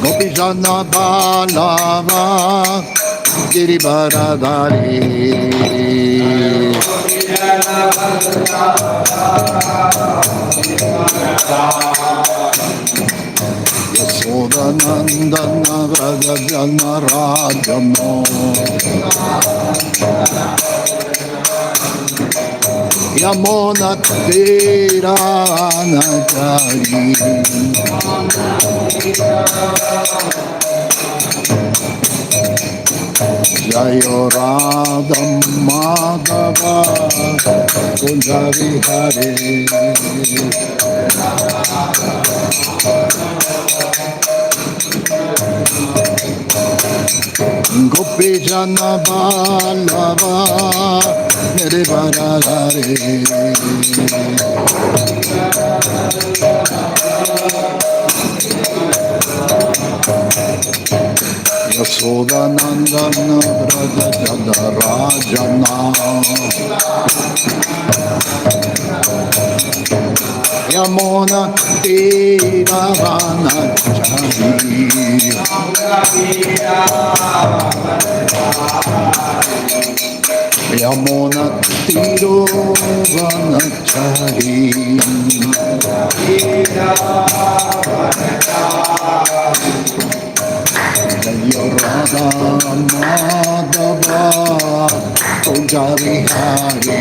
Gopijana Balava Girivaradari Yasoda Nandana Vrajajana Rajano Yamona Tirana Jari Jayo Radha Madhava Kunjavi Hare Gopijana Balava Nirvarare Yasoda Nandana Vrajajana Rajana Yamona Tiravana Chari Yamona Tiravana Chari Jayo Radha Madhava Kunjavi Hare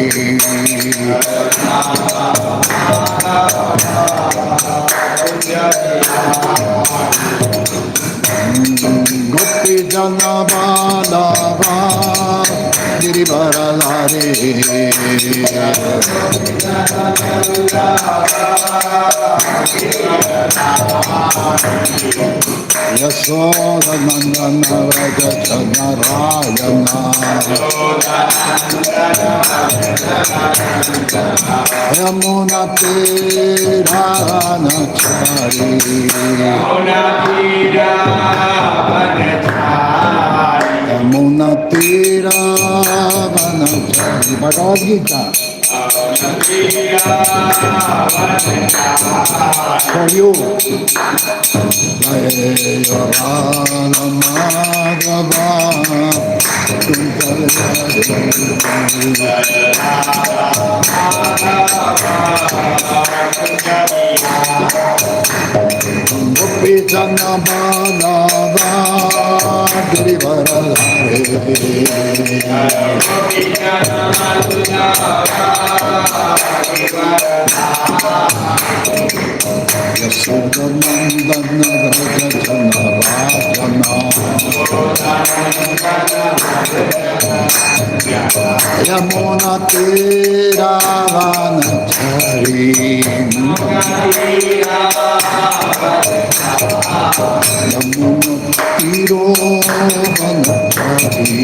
Gopijana Balava Girivaradari Yasoda Nandana Vrajajana Rajana Yamuna Tirana Chari Yamuna Tirana Chari Bhagavad Gita for you. Jaya Rama Madhava Gopijana Balava Girivaradari Yasoda Nandana Vrajajana Rajana Yamuna Tiravana Chari Yamuna Tiravana Chari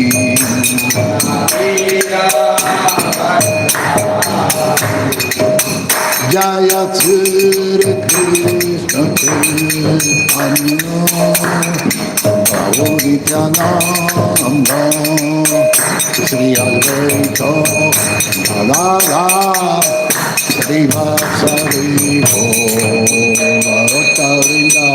Jaya Sri Krishna Chaitanya Prabhu Nityananda Sri Advaita Gadadhara Sri Vasari Bhagavatarida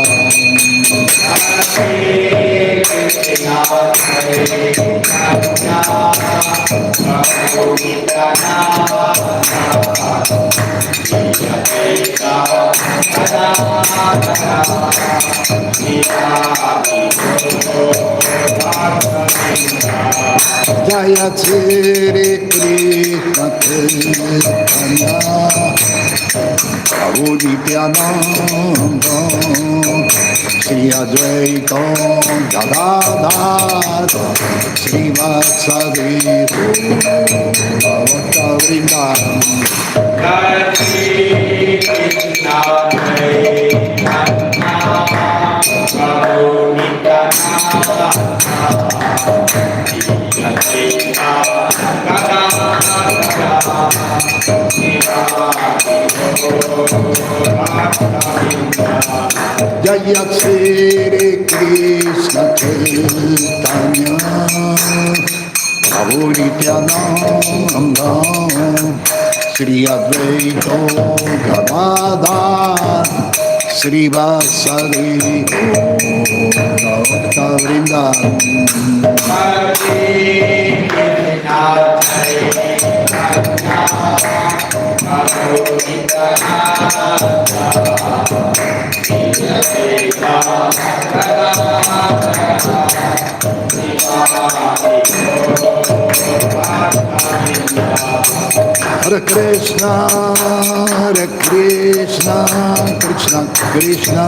Jaya Sri Krishna Chaitanya Prabhu Nityananda Sri Advaita Gadadhara Sri Vasari Bhagavatarida Jaya Sri Krishna Chaitanya Prabhu Nityananda Jaya Sri Krishna Chaitanya Prabhu Nityananda Sri Advaita Gadadhar Sri Vasari Bhakta Vrindavan Hare Krishna, Krishna Krishna,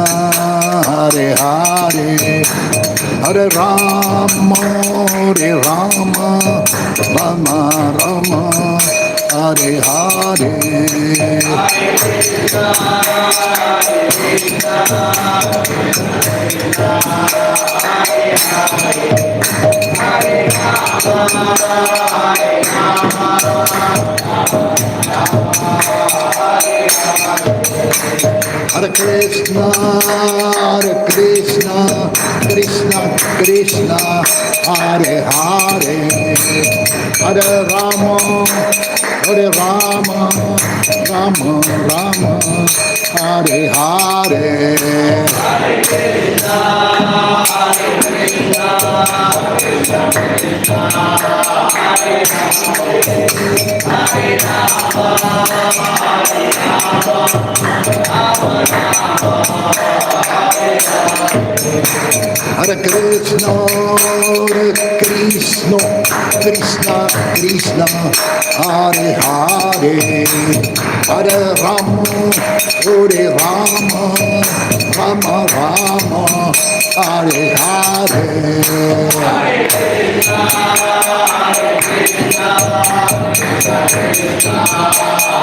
Hare Hare, Hare Rama, Rama Rama, Hare Hare. Hare Krishna, Krishna Krishna, Hare Hare, Hare Rama, Rama Rama, Hare Hare. Hare Krishna, Krishna Krishna, Hare Hare Krishna, Krishna Krishna, Hare Hare, Hare Rama, Rama Rama, Hare Hare. Hare Krishna, Krishna Krishna,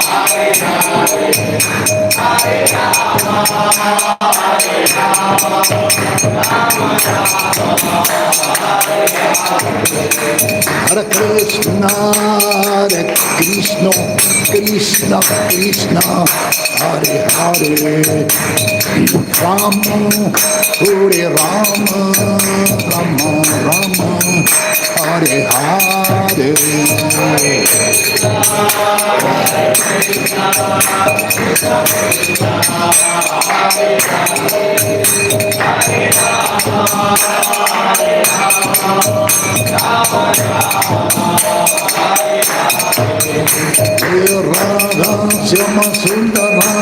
Hare Hare, Hare Rama, Rama Hare Krishna, Krishna Krishna, Hare Hare, Rama, Rama Rama, Hare Hare. Radha Syama Sundara,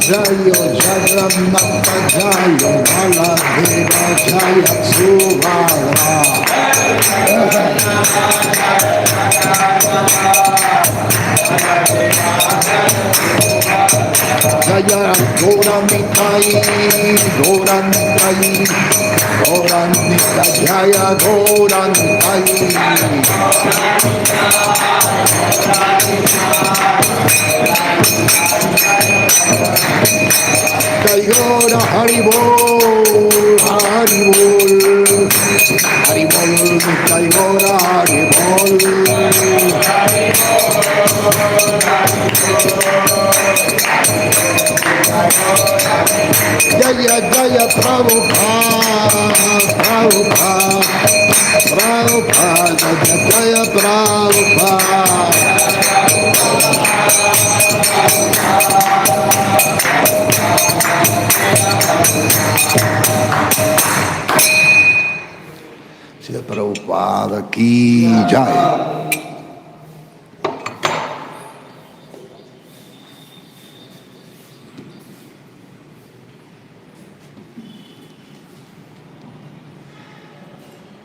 Jayo Jagannatha, Jayo Baladeva, Jaya Subhadra. Jaya Gauranitai, Jaya Gauranitai. Jai Gaura Haribol, Jai Gaura Haribol. Jaya Jaya Prabhupada, Jaya Prabhupada. Srila Prabhupada ki jai.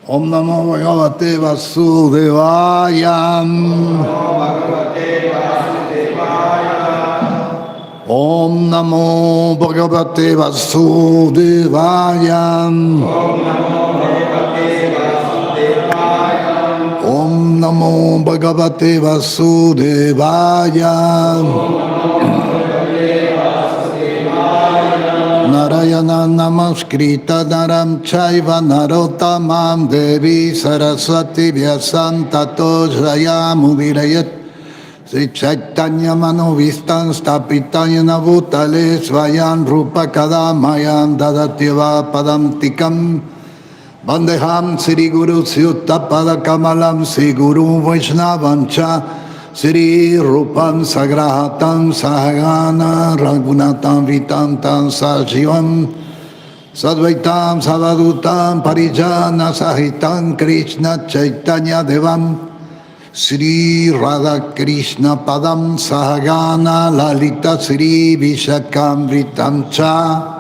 Om Namo Bhagavate Vasudevaya. Om Namo Bhagavate Vasudevaya. Om Namo Bhagavate Vasudevaya. Narayana Namaskrita Naram Chaiva Narottamam Devi Saraswati Vyasam Tato Jayamudirayat Sri Chaitanya Manovistan Stapitayana Bhutale Swayan Rupa Kadamayan Dadatyava Padam Tikam Bandeham Sri Guru Syutta Pada Kamalam Sri Guru Vaishnavancha Sri Rupam Sagrahatam Sahagana Raghunatam Vitantam Sajivam Sadvaitam Savadutam Parijana Sahitam Krishna Chaitanya Devam Sri Radha Krishna Padam Sahagana Lalita Sri Vishakam Vitamcha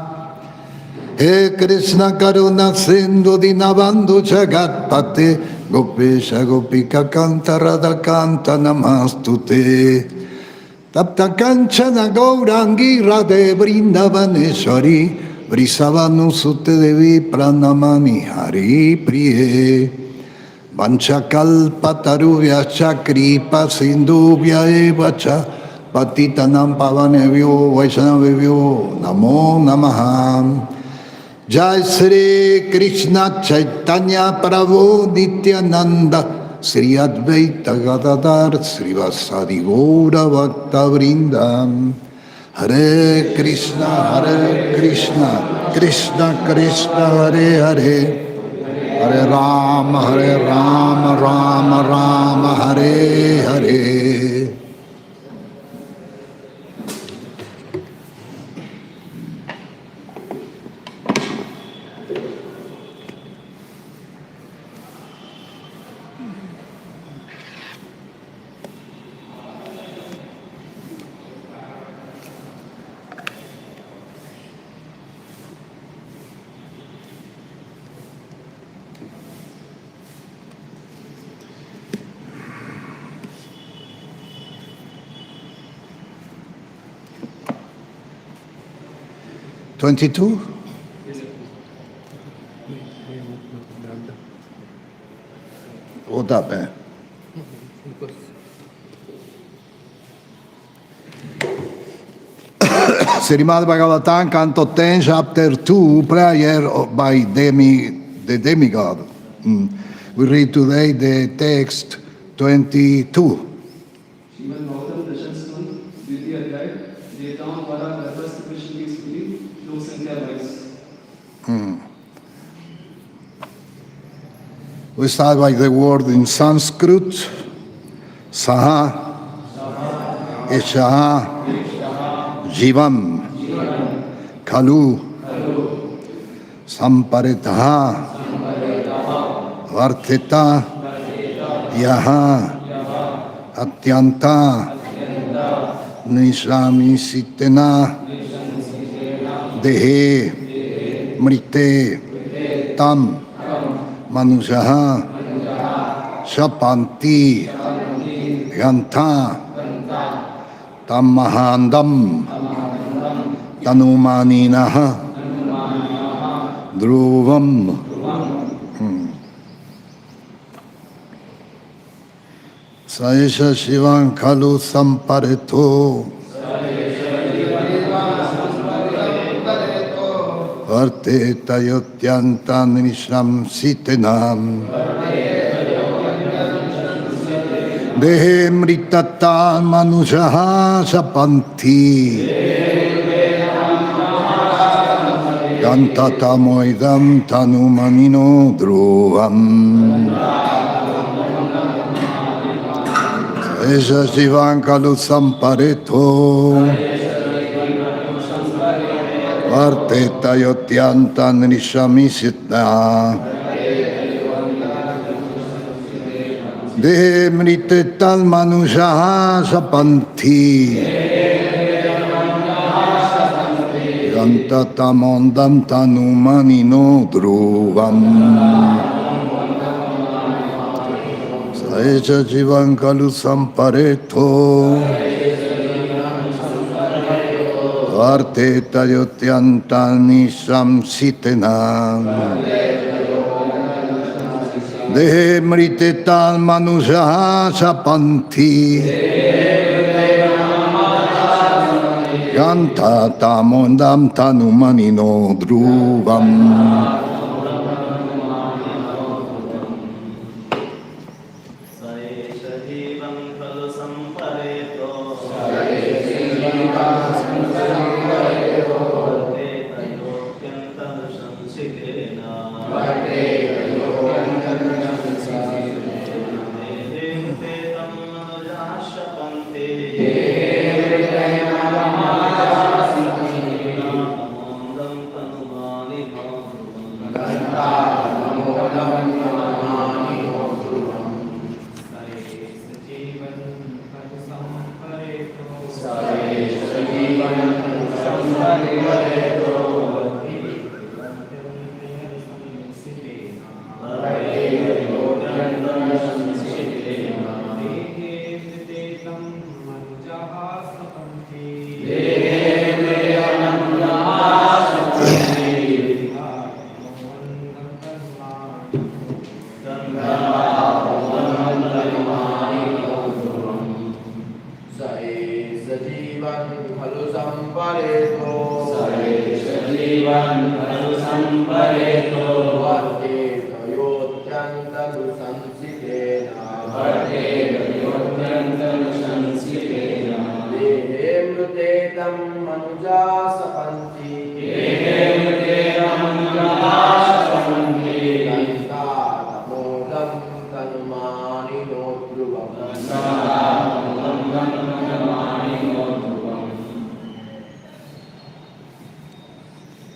He Krishna Karuna Sindhu Dinabandhu Jagatpate Gopesha Gopika Kanta Radha Kanta Namastute Tapta Kanchana Gaurangi Radhe Vrindavaneshwari Vrisavanu Sute Devi Pranamani Hari Priye Vanchakalpatarubhya kripa sindhubhya evacha patitanam pavanebhyo vaishnavebhyo namo namaha. Jai Sri Krishna Chaitanya Prabhu Nityananda Sri Advaita Gadadhar Srivasadi Gaura Bhakta Vrindam Hare Krishna Krishna Krishna Hare Hare Hare Rama, Rama Rama, Hare Hare. $22? What up, man? Srimad Bhagavatam, Canto 10, Chapter 2, Prayer by the Demigod. We read today the text 22. We start by the word in Sanskrit, Saha, Eshaha, Jivam, Kalu, Samparitaha, Varteta, Yaha, Atyanta, Nishami Sitena, Dehe, Mrite, Tam, Manujaha, Shapanti, Ganta, Tammahandam, Tanumaninaha, Dhruvam. Saesha Shivan Kalu Sampareto, Varte Tayotyantan Nishram Sitenam, Dehe Mritatan Manujaha Sapanti, Gantatamoidam Tanumanino Dhruvam. Saesha Shivan Kalu Sampareto, Varteta Yotyantan Nishamisitna, Dehe Mritetan Manujaha Sapanti, Gantatamondam Tanumanino Dhruvam. Saesha Jivan Kalu Sampareto, Varteta Yotyantan Sitena, Dehe Mritetan Manujaha Sapanti, Gantatamondam Tanumanino Dhruvam. Saesha Jivan Kalu Sampareto,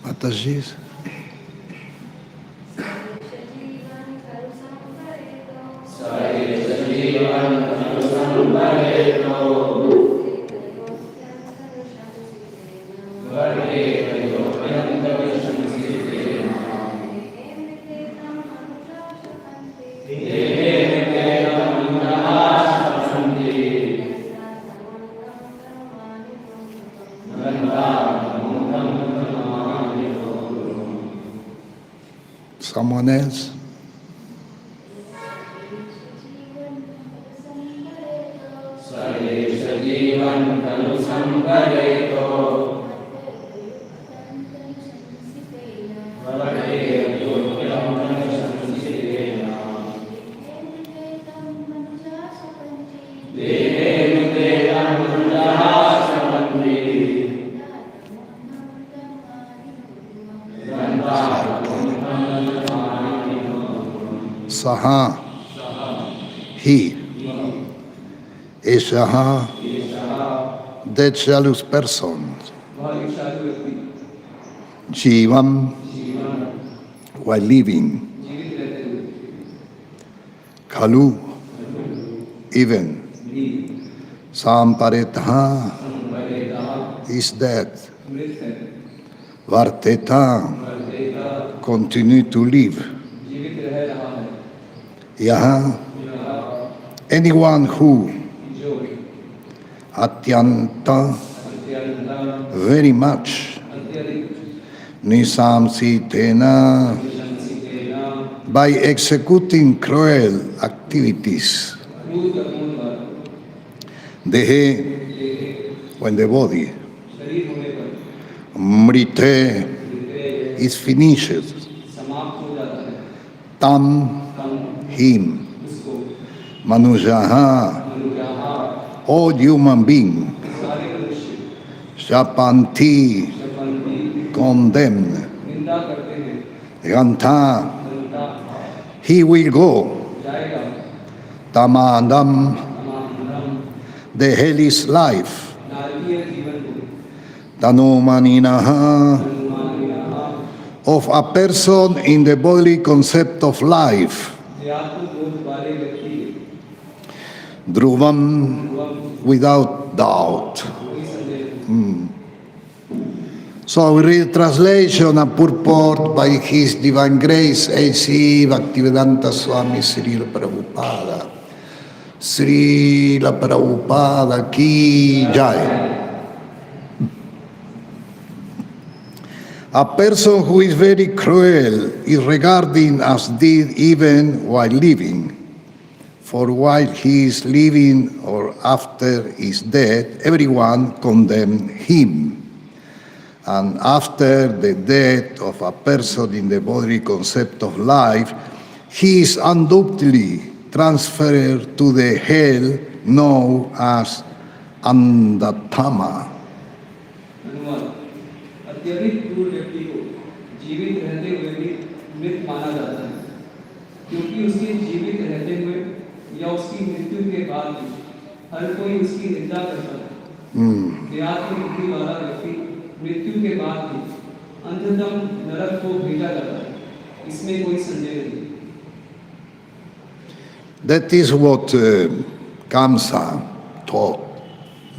Mataji's. Someone else? Saha, he, Eshaha, that jealous person, Jivam, while living, Kalu, even, Samparetha, is dead, Varteta, continue to live. Yaha, anyone who atyanta, very much, nisamsitena, by executing cruel activities, dehe, when the body, mrite, is finished, tam, him, manujaha, all human being, shapanti, condemned, ganta, he will go, tamadam, the hellish life, tanumaninaha, of a person in the bodily concept of life, Dhruvam, without doubt. So we read translation and purport by His Divine Grace HH Bhaktivedanta Swami Srila Prabhupada. Srila Prabhupada ki jai. A person who is very cruel is regarded as dead even while living. For while he is living or after he is dead, everyone condemns him. And after the death of a person in the bodily concept of life, he is undoubtedly transferred to the hell known as Andatama. अत्यधिक क्रूर व्यक्ति को जीवित रहते हुए भी मृत माना जाता है, क्योंकि उसके जीवित रहते हुए या उसकी मृत्यु के बाद भी हर कोई उसकी निंदा करता है। देहात में बुद्धि वाला व्यक्ति मृत्यु के बाद भी अंततम नरक को भेजा जाता है, इसमें कोई संदेह नहीं। That is what Kamsa taught.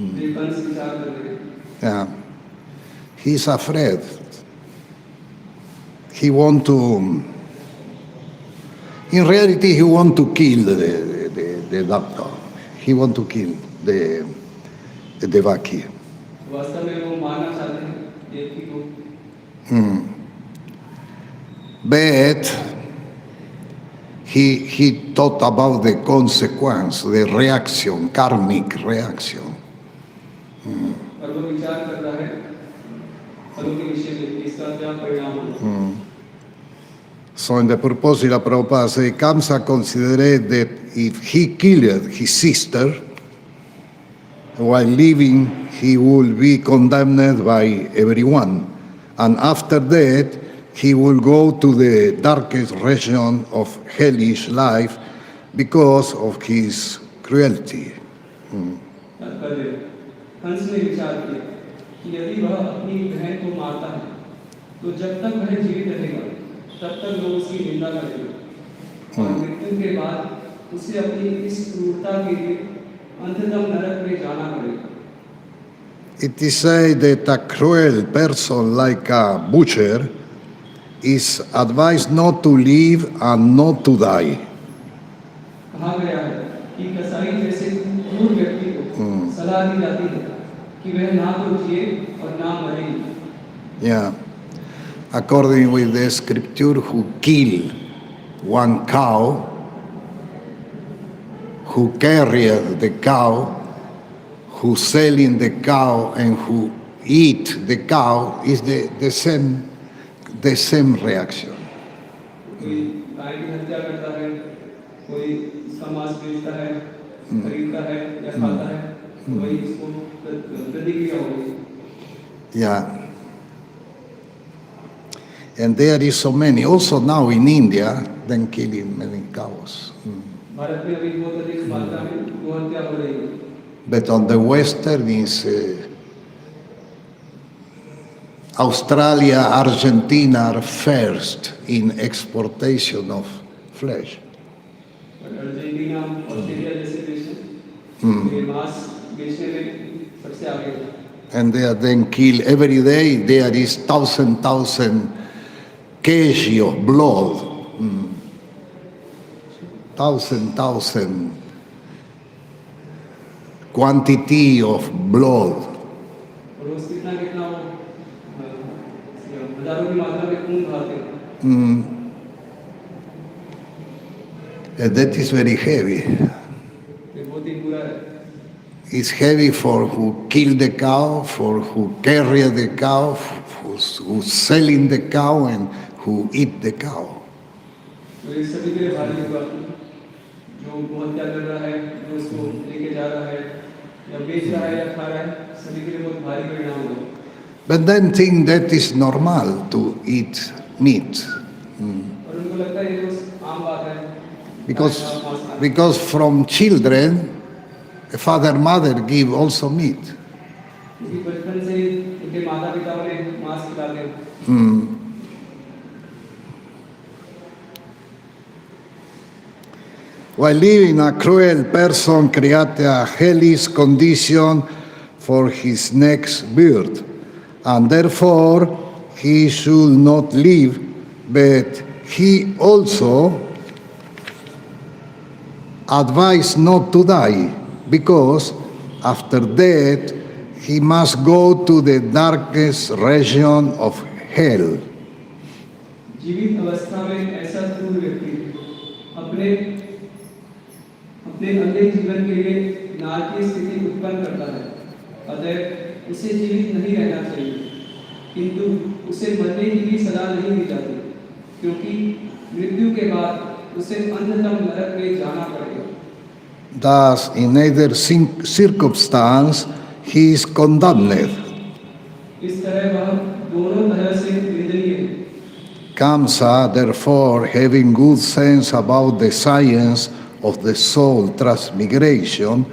ये कंस विचार कर रहे हैं। Yeah. He's afraid. He want to, in reality, he want to kill the doctor. He want to kill the Devaki. वास्तव में वो मारना चाहते हैं देवकी को। But he thought about the consequence, the reaction, karmic reaction. और वो विचार कर रहा है फलों के विषय में कि इसका क्या परिणाम होगा। So in the proposal, Prabhupada said, Kamsa considered that if he killed his sister while living, he would be condemned by everyone. And after that, he will go to the darkest region of hellish life because of his cruelty. Kans ने विचार किया कि यदि वह अपनी बहन को मारता है तो जब तक वह जीवित रहेगा तब तक लोग उसकी निंदा करेंगे और मृत्यु के बाद उसे अपनी इस क्रूरता के लिए अंततम नरक में जाना पड़ेगा। It is said that a cruel person like a butcher is advised not to live and not to die. कहा गया है कि कसाई जैसे क्रूर व्यक्ति को सलाह दी जाती है कि वह ना तो जिए और ना मरे। Yeah. According with the scripture, who kill one cow, who carried the cow, who selling the cow, and who eat the cow is the same reaction. कोई गाय की हत्या करता है, कोई इसका मांस बेचता है, खरीदता है या खाता है, वही इसको प्रतिक्रिया होगी। Yeah. And there is so many. Also now in India, then killing many cows. Bharat में अभी बहुत अधिक मात्रा में गोहत्या हो रही है। But on the western is Australia, Argentina are first in exportation of flesh. Argentina, Australia जैसे देश में मांस बेचने में सबसे आगे है। And they are then kill every day. There is thousand kg of blood. Thousand quantity of blood. और उस कितना वो हजारों की मात्रा में खून बहाते हैं। And that is very heavy. ये बहुत ही बुरा है। It's heavy for who kill the cow, for who carry the cow, who's selling the cow, and who eat the cow. तो ये सभी के लिए भारी होगा, जो गोहत्या कर रहा है, जो उसको लेके जा रहा है, या बेच रहा है या खा रहा है, सभी के लिए बहुत भारी परिणाम होगा। But then think that is normal to eat meat. और उनको लगता है ये तो आम बात है। Because from children, the father mother give also meat. क्योंकि बचपन से उनके माता पिता उन्हें मांस खिलाते हैं। While living, a cruel person created a hellish condition for his next birth, and therefore he should not live, but he also advised not to die, because after death he must go to the darkest region of hell. जीवित अवस्था में ऐसा क्रूर व्यक्ति अपने अगले जीवन के लिए नारकीय स्थिति उत्पन्न करता है। अतः उसे जीवित नहीं रहना चाहिए, किंतु उसे मरने की भी सलाह नहीं दी जाती, क्योंकि मृत्यु के बाद उसे अंततम नरक में जाना पड़ेगा। Thus, in either circumstance, he is condemned. इस तरह वह दोनों तरह से निंदनीय है। Kamsa, therefore, having good sense about the science of the soul transmigration,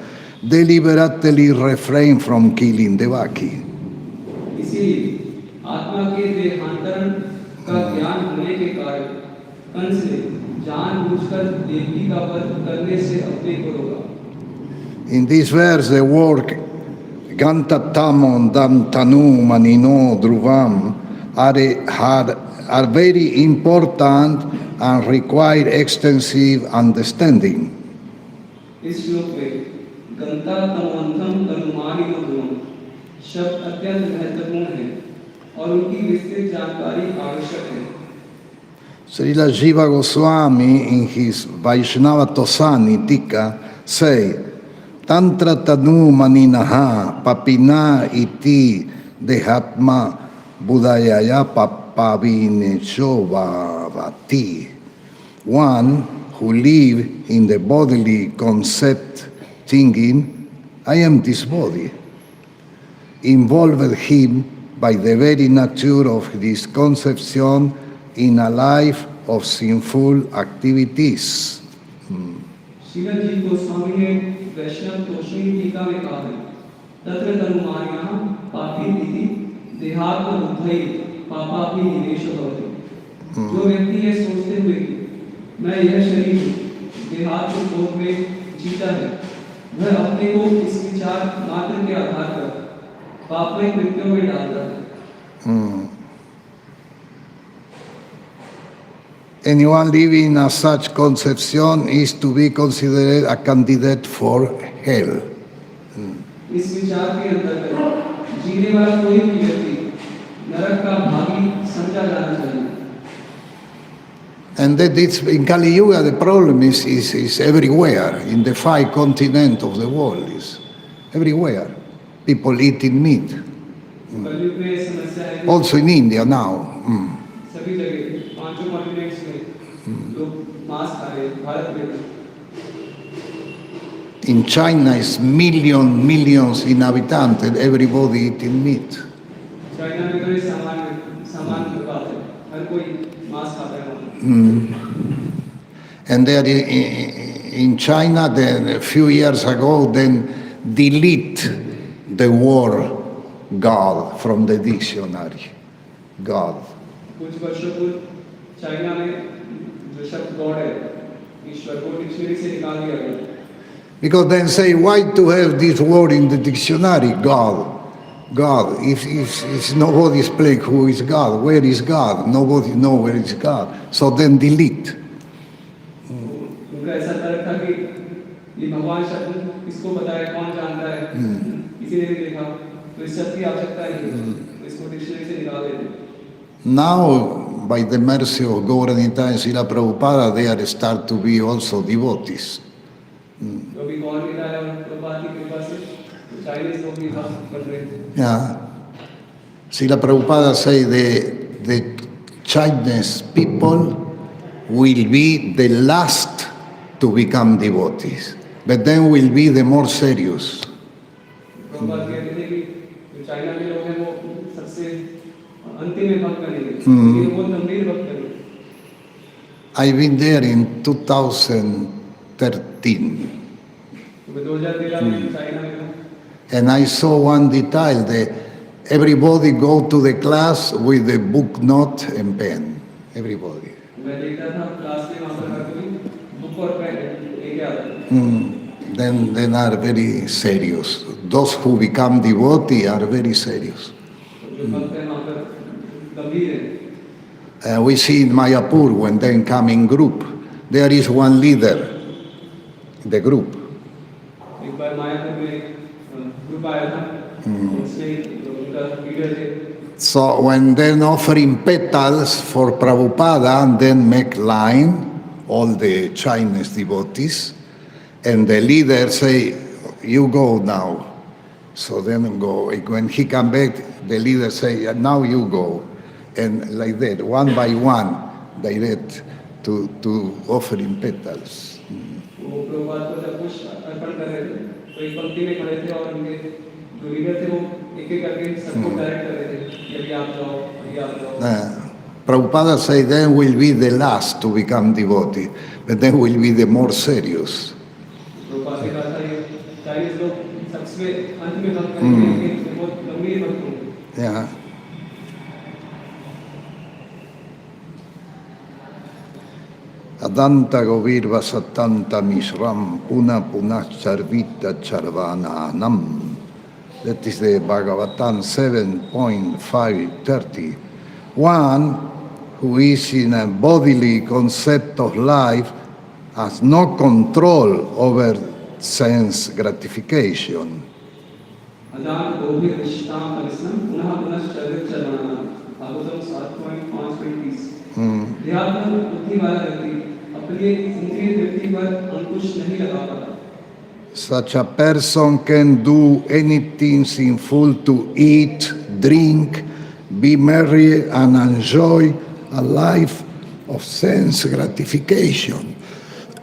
deliberately refrained from killing Devaki. इसीलिए आत्मा के देहांतरण का ज्ञान होने के कारण कंस ने जानबूझकर देवकी का वध करने से अपने को रोका। In this verse, the word Gantatamon Dantanu Manino Dhruvam are very important and require extensive understanding. इस श्लोक में गंता तमोंथम तनुमानिनो ध्रुवम शब्द अत्यंत महत्वपूर्ण है और उनकी विस्तृत जानकारी आवश्यक है। Srila Jiva Goswami in his Vaishnava Tosani Tika say, Tantra Tanu Maninaha Papina Iti Dehatma Budayaya Papavinecho Bhavati. One who live in the bodily concept thinking, I am this body, involved him by the very nature of this conception in a life of sinful activities. Srila जी गोस्वामी ने वैष्णव तोषणी टीका में कहा है तत्र तनुमानिनः पापी इति देहात्म बुद्धि पापापि निवेशो भवति। जो व्यक्ति ये सोचते हुए कि मैं यह शरीर देहात्म भोग में जीता है वह अपने को इस विचार मात्र के आधार पर पापमय कृत्यों में डालता है। Anyone living in such conception is to be considered a candidate for hell. इस विचार के अंतर्गत जीने वाला कोई भी व्यक्ति नरक का भागी समझा जाना चाहिए। And that it's in Kali Yuga the problem is everywhere in the 5 continents of the world is everywhere people eating meat. कलयुग में समस्या है Also in India now. सभी जगह पांचों कॉन्टिनेंट्स में लोग मांस खा रहे हैं। भारत में In China is millions inhabitants and everybody eating meat. China में तो ये सामान बात है हर कोई मांस खाता है। And there in China, then a few years ago, then delete the word God from the dictionary. God. कुछ वर्षों पूर्व चाइना में जो शब्द गॉड है ईश्वर को डिक्शनरी से निकाल दिया गया। Because then say, why to have this word in the dictionary, God? God, if nobody explains who is God, where is God? Nobody know where is God. So then delete. उनका ऐसा तर्क था कि ये भगवान शब्द किसको बताए कौन जानता है किसी ने नहीं देखा तो इस शब्द की आवश्यकता नहीं तो इसको डिक्शनरी से निकाल देते। Now, by the mercy of Gaura-Nita and Srila Prabhupada, they are start to be also devotees. Yeah. Srila Prabhupada say the Chinese people will be the last to become devotees, but then will be the more serious. I've been there in 2013. And I saw one detail that everybody go to the class with a book note and pen. Everybody. Then are very serious. Those who become devotee are very serious. We see in Mayapur when they come in group, there is one leader in the group. So when then offering petals for Prabhupada and then make line, all the Chinese devotees, and the leader say, you go now. So then go. When he come back, the leader say, now you go. And like that, one by one, direct to offering petals. Prabhupada say then will be the last to become devotee, but then will be the more serious. तो पास एक आता है 40 लोग सबसे अंत में भक्त करेंगे कि बहुत गंभीर भक्त होंगे। Yeah. Adanta Govirva Satanta Mishram Puna Puna Charvita Charvananam. That is the Bhagavatam 7.530. One who is in a bodily concept of life has no control over sense gratification. अदान गोभी रिश्ताम परिश्रम पुनः पुनः शरीर चलाना भागवतम 7.5-30 ध्यान बुद्धि वाला व्यक्ति अपने इंद्रिय वृत्ति पर अंकुश नहीं लगा पाता। Such a person can do anything sinful to eat, drink, be merry, and enjoy a life of sense gratification.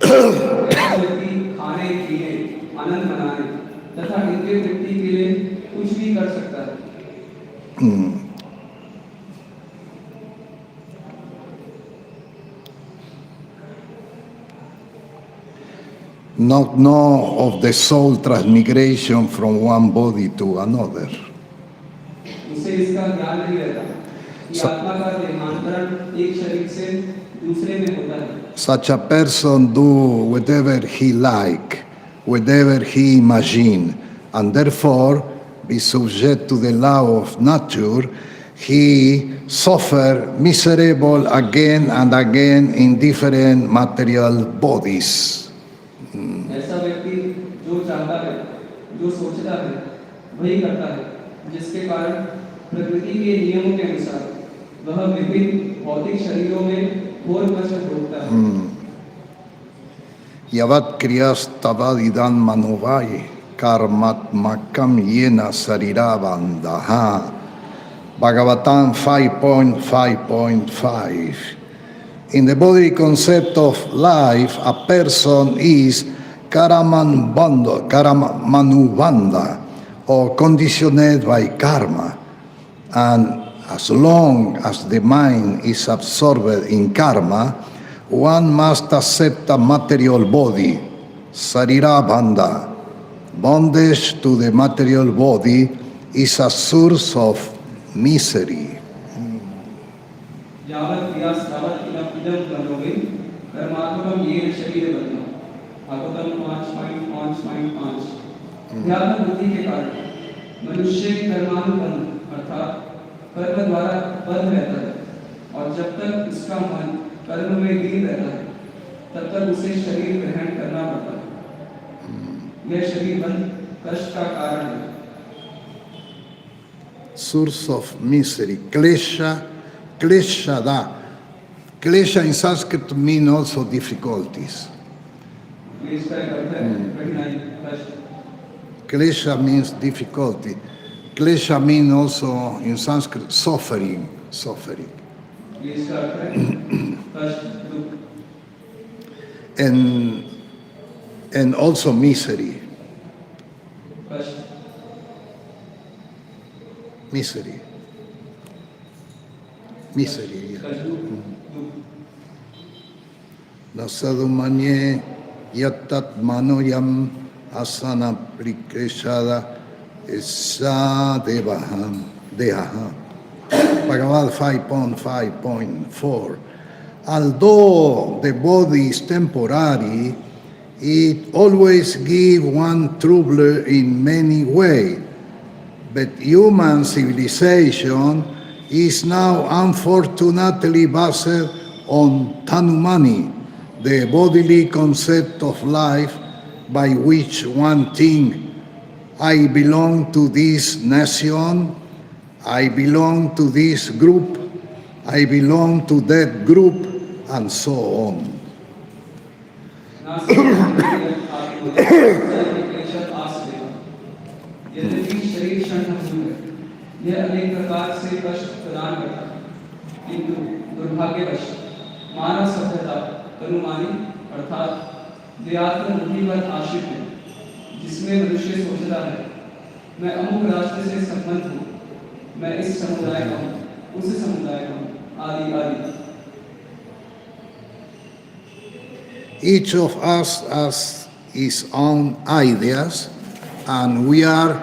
व्यक्ति खाने पीने आनंद मनाने तथा इंद्रिय वृत्ति के लिए कुछ भी कर सकता है। Not know of the soul transmigration from one body to another. उसे इसका ज्ञान नहीं रहता कि आत्मा का देहांतरण एक शरीर से दूसरे में होता है। Such a person do whatever he like, whatever he imagine, and therefore be subject to the law of nature. He suffer miserable again and again in different material bodies. ऐसा व्यक्ति जो चाहता है, जो सोचता है, वही करता है, जिसके कारण प्रकृति के नियमों के अनुसार वह विभिन्न भौतिक शरीरों में घोर कष्ट भोगता है। Yavat kriyas tabadidan manovai karmatmakam yena sariravandaha. Bhagavatam 5.5.5. In the body concept of life, a person is karamanubandha, or conditioned by karma. And as long as the mind is absorbed in karma, one must accept a material body, sarirabandha. Bondage to the material body is a source of misery. यावत् क्रियास तावत् इदं कर्मोऽपि कर्मात्मकं येन शरीरे बद्धं भागवतम 5.5 ध्यान बुद्धि के कारण मनुष्य कर्मानुबंध अर्थात कर्म द्वारा बद्ध रहता है और जब तक उसका मन कर्म में लीन रहता है तब तक उसे शरीर ग्रहण करना पड़ता है। यह शरीर बंध कष्ट का कारण है। Source of misery, klesha. Kleshada. Klesha in Sanskrit means also difficulties. Klesha means difficulty. Klesha means also in Sanskrit suffering. Suffering. And also misery. Misery. Misery. Nasadumanye yatat manoyam asana prikreshada esa devaham deha. Bhagavad 5.5.4. Although the body is temporary, it always gives one trouble in many ways. But human civilization is now unfortunately based on tanumani, the bodily concept of life by which one thinks, I belong to this nation, I belong to this group, I belong to that group, and so on. यह अनेक प्रकार से कष्ट प्रदान करता है, किंतु दुर्भाग्यवश मानव सभ्यता तनुमानी अर्थात देहात्म बुद्धि पर आश्रित है, जिसमें मनुष्य सोचता है मैं अमुक राष्ट्र से संबंध हूँ, मैं इस समुदाय का हूँ, उस समुदाय का हूँ, आदि आदि। Each of us has his own ideas, and we are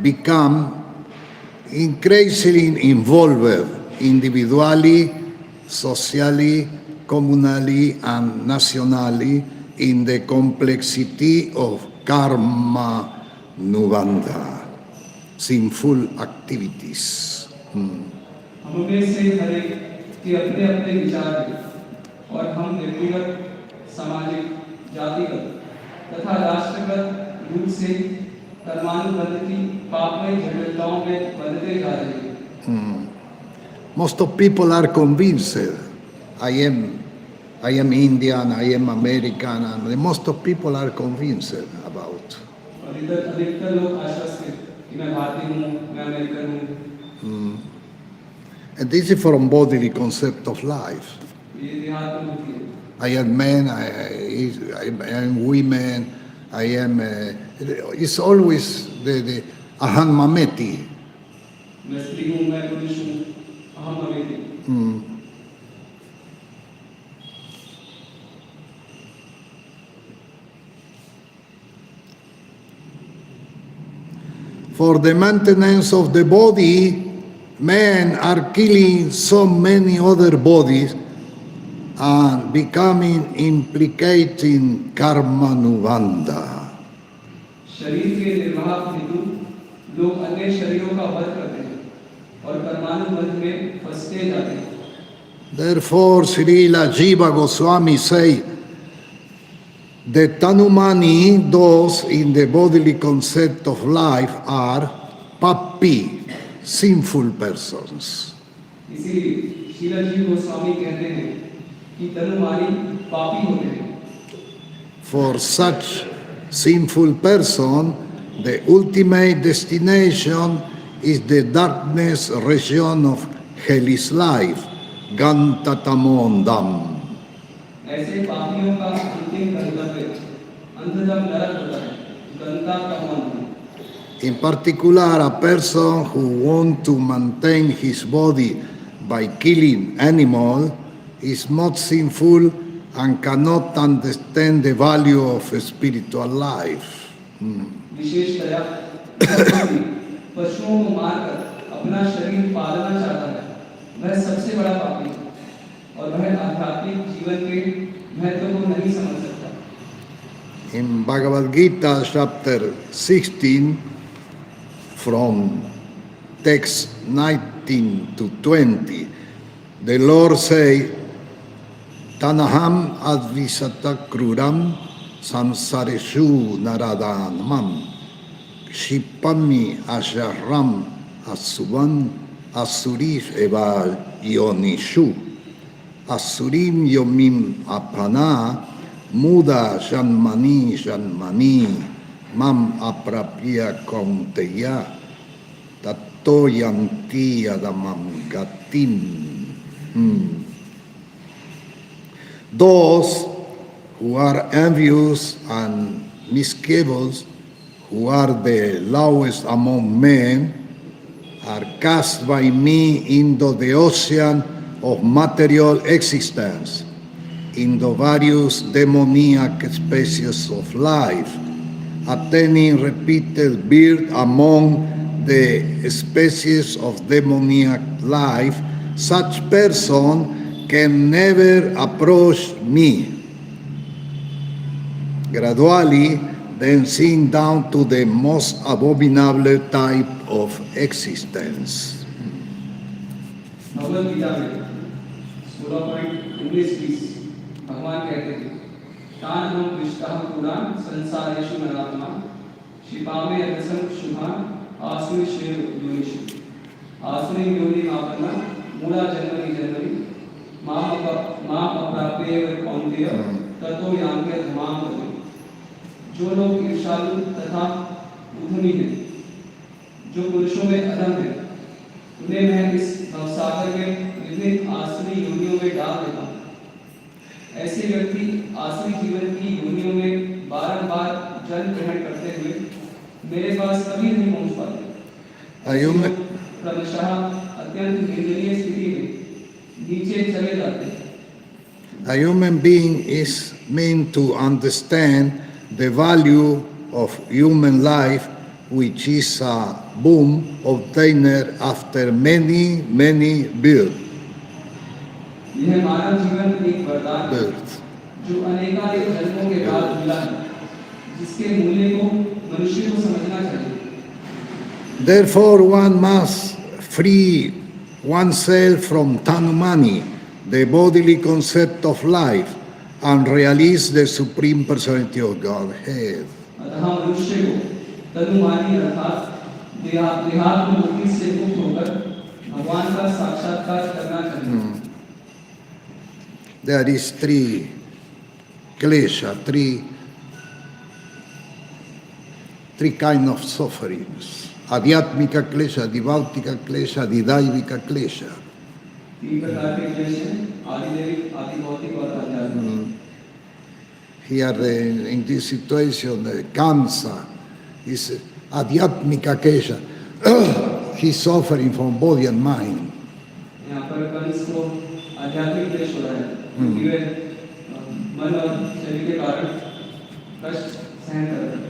become increasingly involved individually, socially, communally, and nationally in the complexity of karma nubandha, sinful activities. हम में से हर एक के अपने अपने विचार हैं और हम व्यक्तिगत, सामाजिक, जातिगत तथा राष्ट्रगत रूप से कर्मानुबंध की पापमय जटिलताओं में बंधते जा रहे हैं। Most of people are convinced I am Indian, I am American, and most of people are convinced about. और अधिकतर लोग आश्वस्त हैं कि मैं भारतीय हूँ, मैं अमेरिकन हूँ। And this is from bodily concept of life. ये देहात में होती है। I am man, I am women, I am. It's always the aham mameti. मैं स्त्री हूँ, मैं पुरुष हूँ, अहम ममेति। For the maintenance of the body, men are killing so many other bodies and becoming implicating karma nubandha. शरीर के निर्वाह हेतु लोग अन्य शरीरों का वध करते हैं और कर्मानुबंध में फंसते जाते हैं। Therefore, Srila Jiva Goswami say, the Tanumani, those in the bodily concept of life, are papi, sinful persons. इसीलिए शीला जी गोस्वामी कहते हैं कि तनुमानी पापी होते हैं। For such sinful person, the ultimate destination is the darkness region of hellish life, Gantatamondam. ऐसे पापियों का अंतिम गंतव्य अंधजम नरक होता है, गंतातमोंदम। In particular, a person who wants to maintain his body by killing animal is not sinful and cannot understand the value of spiritual life. विशेषतया पशुओं को मारकर अपना शरीर पालना चाहता है, वह सबसे बड़ा पापी है और वह आध्यात्मिक जीवन के महत्व को नहीं समझ सकता। In Bhagavad Gita chapter 16, from text 19 to 20, the Lord say, Tanaham advisata kruram samsareshu naradanamam shipami asharam asuvan asurif eva yonishu asurim yomim apana muda shanmani shanmani mam aprapya kaunteya tato yanti adamam gatim. Those who are envious and mischievous, who are the lowest among men, are cast by me into the ocean of material existence, in the various demoniac species of life, attaining repeated birth among the species of demoniac life. Such person can never approach me. Gradually, then sink down to the most abominable type of existence. Bhagavad Gita में 16.19-20 भगवान कहते हैं, तान हम विष्टाह पुराण संसारेषु नरात्मा शिपामे अदसम शुभान आसुरी शेर योनिषु आसुरी योनि मापन्ना मूला जन्मनि जन्मनि माम अप्राप्य कौन्तेय ततो यान्ते धमाम गति। जो लोग ईर्ष्यालु तथा उद्यमी हैं, जो पुरुषों में अधम हैं, उन्हें मैं इस भवसागर में विभिन्न आसुरी योनियों में डाल देता हूँ। ऐसे व्यक्ति आसुरी जीवन की योनियों में बारंबार जन्म ग्रहण करते हुए मेरे पास कभी नहीं पहुँच पाते। क्रमशः अत्यंत निंदनीय स्थिति में नीचे चले जाते हैं। A human being is meant to understand the value of human life, which is a boon obtained after many, many births. यह मानव जीवन एक वरदान है जो अनेकानेक जन्मों के बाद मिला है, जिसके मूल्य को मनुष्य को समझना चाहिए। Therefore, one must free oneself from tanumani, the bodily concept of life, and realize the Supreme Personality of Godhead. अतः मनुष्य को तनुमानी अर्थात देहात्म से मुक्त होकर भगवान का साक्षात्कार करना चाहिए। There is three klesha, three kind of sufferings. Adhyatmika klesha, Adivautika klesha, Adidaivika klesha. तीन प्रकार के क्लेश हैं, आदिदैविक, आदिभौतिक और आध्यात्मिक। Here in this situation, the cancer is Adhyatmika klesha. He's suffering from body and mind. यहाँ पर कंस को आध्यात्मिक क्लेश हो रहा है, क्योंकि वे मन और शरीर के कारण कष्ट सहन कर रहे हैं।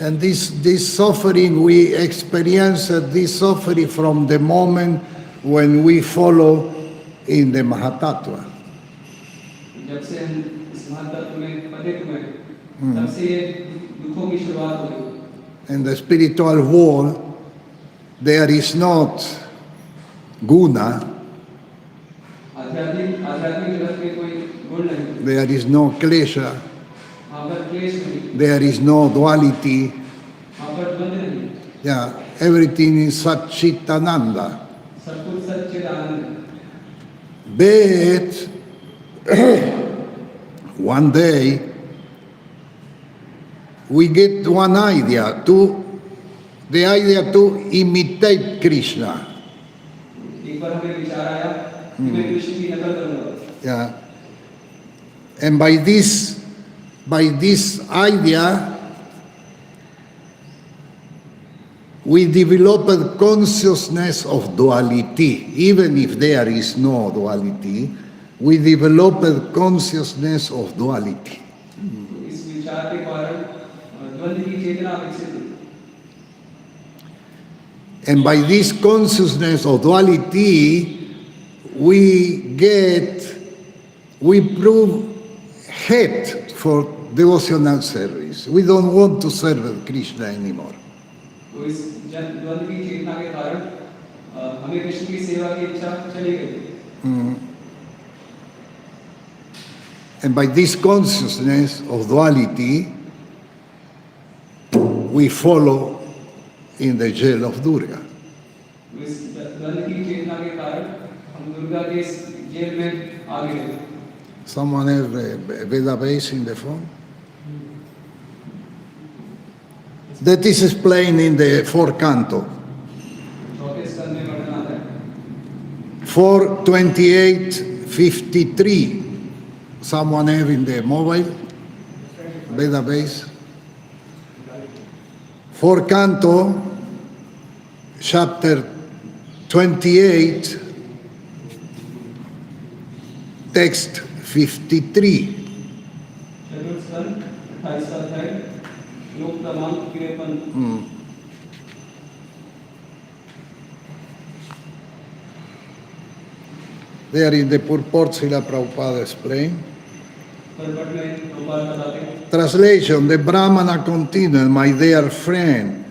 And this suffering, we experience this suffering from the moment when we follow in the Mahatattva. जब से हम इस महातत्व में पतित हुए, तब से ये दुखों की शुरुआत हो गई। In the spiritual world, there is not guna, आध्यात्मिक जगत में कोई गुण नहीं, there is no klesha, वहाँ पर क्लेश नहीं, there is no duality. वहाँ पर द्वंद्व नहीं, Yeah, everything is Satchitananda. सब कुछ सच्चिद आनंद है। But one day we get one idea the idea to imitate Krishna. एक बार हमें विचार आया कि मैं कृष्ण की नकल करूँगा। Yeah. And by this idea, we developed consciousness of duality. Even if there is no duality, we developed consciousness of duality. इस विचार के कारण द्वंद्व की चेतना विकसित हुई। And by this consciousness of duality, we prove hate for devotional service. We don't want to serve Krishna anymore. तो इस द्वंद्व की चेतना के कारण हमें कृष्ण की सेवा की इच्छा चली गई। And by this consciousness of duality, we follow in the jail of Durga. तो इस द्वंद्व की चेतना के कारण हम दुर्गा के इस जेल में आ गए। Someone have a database in the phone? That is explained in the fourth canto. 4:28:53. Someone have in the mobile database? Fourth canto, chapter 28, text 53. There in the purport, Srila Prabhupada explained. Translation, the Brahmana continued, my dear friend,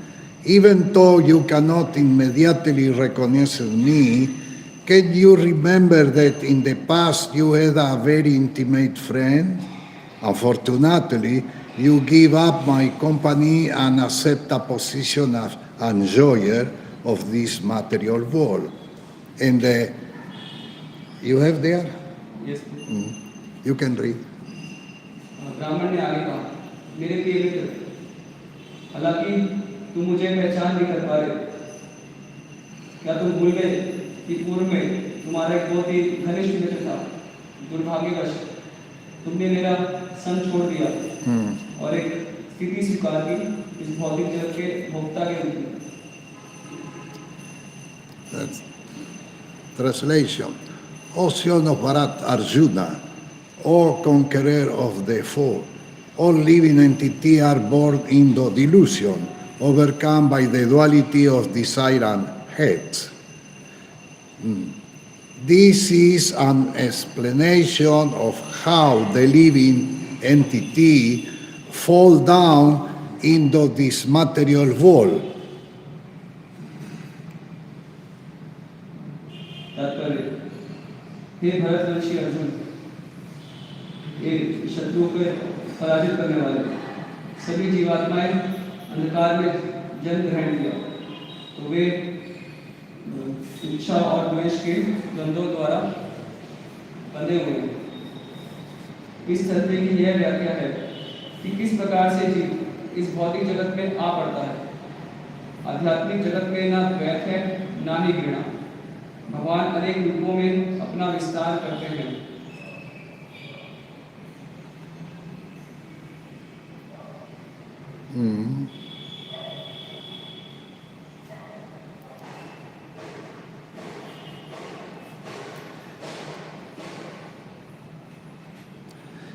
even though you cannot immediately recognize me, can you remember that in the past you had a very intimate friend? Unfortunately, you give up my company and accept a position of enjoyer of this material world. And you have there? Yes. You can read. ब्राह्मण ने आगे कहा, मेरे प्रिय मित्र, हालांकि तुम मुझे पहचान नहीं कर पा रहे, क्या तुम भूल गए कि पूर्व में तुम्हारा एक बहुत ही घनिष्ठ मित्र था, दुर्भाग्यवश तुमने मेरा संग छोड़ दिया और एक स्थिति स्वीकार की इस भौतिक जगत के भोक्ता के रूप में। That's translation. O son of Bharat Arjuna, O conqueror of the foe, all living entities are born in the delusion, overcome by the duality of desire and hate. This is an explanation of how the living entity fall down into this material world. तात्पर्य, हे भरतवंशी अर्जुन, ये शत्रुओं को पराजित करने वाले सभी जीवात्माएं अंधकार में जन्म ग्रहण किया, तो वे इच्छा और द्वेष के द्वंद्वों द्वारा बंधे हुए हैं। इस तथ्य की यह व्याख्या है कि किस प्रकार से जीव इस भौतिक जगत में आ पड़ता है। आध्यात्मिक जगत में ना द्वैत है ना ही घृणा। भगवान अनेक रूपों में अपना विस्तार करते हैं।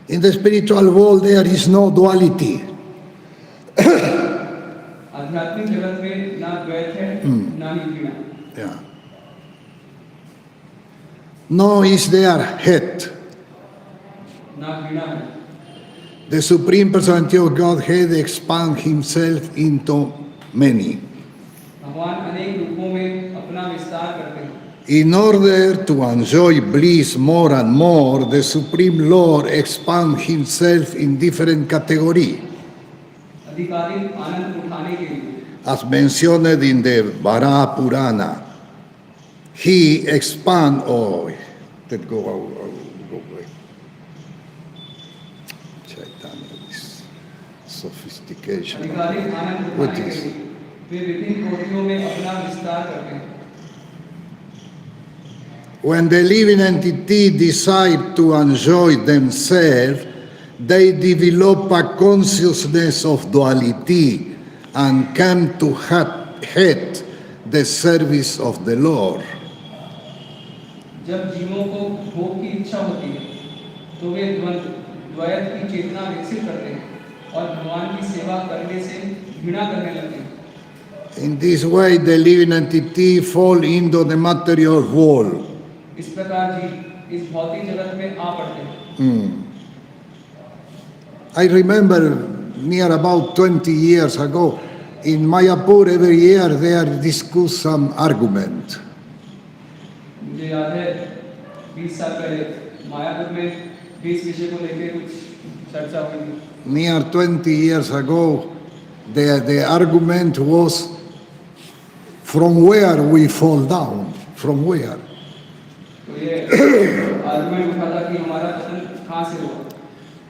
In the spiritual world, there is no duality. आध्यात्मिक जगत में ना द्वैत है ना ही घृणा। Yeah. No is there hate. ना घृणा है। The Supreme Personality of Godhead expands himself into many. भगवान अनेक रूपों में अपना विस्तार करते हैं। In order to enjoy bliss more and more, the Supreme Lord expands himself in different categories. अधिकाधिक आनंद उठाने के लिए As mentioned in the Vara Purana, he expands. Oh, let go away. Chaitanya, this sophistication. अधिकाधिक आनंद What उठाने के is? लिए वे विभिन्न कोटियों में अपना विस्तार करते हैं। When the living entity decide to enjoy themselves, they develop a consciousness of duality and come to hate the service of the Lord. जब जीवों को भोग की इच्छा होती है, तो वे द्वैत की चेतना विकसित करते हैं और भगवान की सेवा करने से घृणा करने लगते हैं। In this way, the living entity fall into the material world. इस प्रकार जीव इस भौतिक जगत में आ पड़ते हैं। I remember near about 20 years ago, in Mayapur every year they are discuss some argument. मुझे याद है 20 साल पहले मायापुर में 20 विषय को लेकर कुछ चर्चा हुई थी। Near 20 years ago, the argument was from where we fall down, from where. तो ये आर्गुमेंट उठा था कि हमारा पतन कहाँ से हुआ।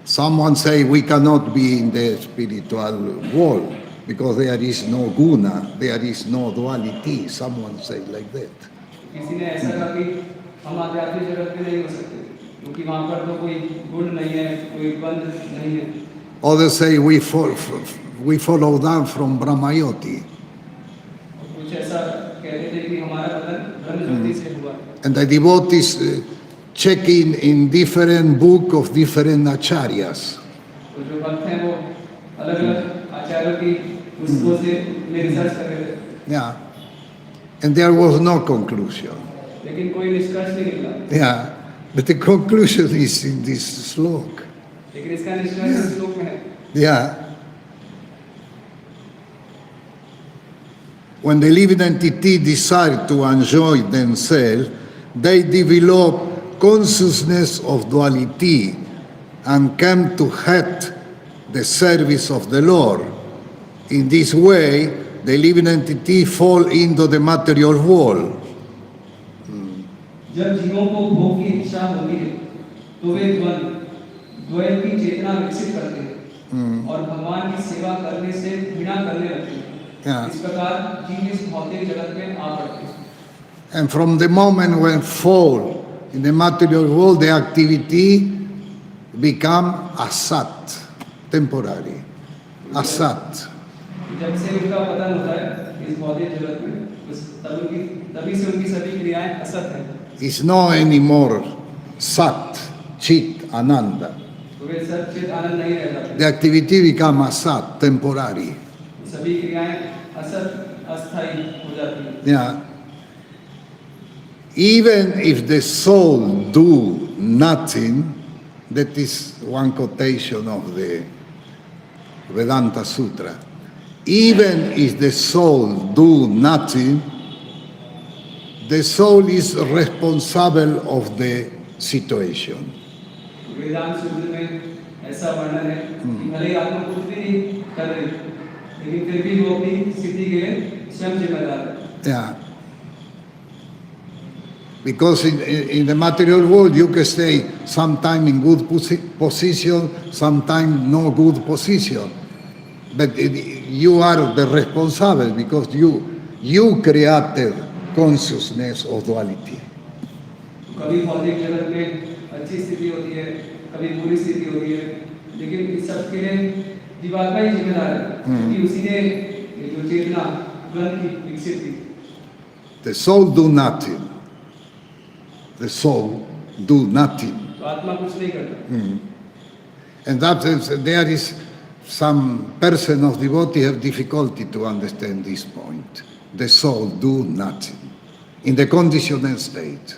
Someone say we cannot be in the spiritual world because there is no guna, there is no duality. Someone say like that. किसी ने ऐसा कहा कि हम आध्यात्मिक जगत में नहीं हो सकते क्योंकि वहाँ पर तो कोई गुण नहीं है, कोई बंध नहीं है। Others say we follow down from Brahmayoti. कुछ ऐसा कहते थे कि हमारा पतन ब्रह्म ज्योति से हुआ। And the devotees checking in different book of different acharyas. तो जो भक्त हैं वो अलग-अलग आचार्यों की पुस्तकों से रिसर्च कर रहे थे। Yeah. And there was no conclusion. लेकिन कोई निष्कर्ष नहीं निकला। Yeah. But the conclusion is in this slok. लेकिन इसका निष्कर्ष इस श्लोक में है। Yeah. When the living entity decide to enjoy themselves, they develop consciousness of duality and come to hate the service of the Lord. In this way, the living entity fall into the material world. जब जीवों को भोग की इच्छा होती है, तो वे द्वैत की चेतना विकसित करते हैं और भगवान की सेवा करने से घृणा करने लगते हैं। इस प्रकार जीव इस भौतिक जगत में आ पड़ते हैं। And from the moment when fall in the material world, the activity become asat, temporary, asat. जब से उनका पतन होता है इस भौतिक जगत में, तभी से उनकी सभी क्रियाएं असत हैं। is no anymore Sat, Chit, Ananda. तो वे सच्चित आनंद नहीं रह जाते। The activity becomes Asat, temporary. सभी क्रियाएं असत अस्थायी हो जाती हैं। Yeah. Even if the soul do nothing, that is one quotation of the Vedanta Sutra. Even if the soul do nothing, the soul is responsible of the situation. वेदांत सूत्र में ऐसा वर्णन है कि भले ही आत्मा कुछ भी नहीं कर रही, लेकिन फिर भी वो अपनी स्थिति के लिए स्वयं जिम्मेदार है। Yeah. Because in the material world you can stay sometime in good position, sometime no good position. But you are the responsible because you created consciousness of duality. कभी भौतिक जगत में अच्छी स्थिति होती है, कभी बुरी स्थिति होती है, लेकिन इस सब के लिए जीवात्मा ही जिम्मेदार है, क्योंकि उसी ने ये जो चेतना ग्रंथ की विकसित की। The soul do nothing. The soul do nothing. तो आत्मा कुछ नहीं करता। And that is, there is some person of devotee have difficulty to understand this point. The soul do nothing in the conditional state.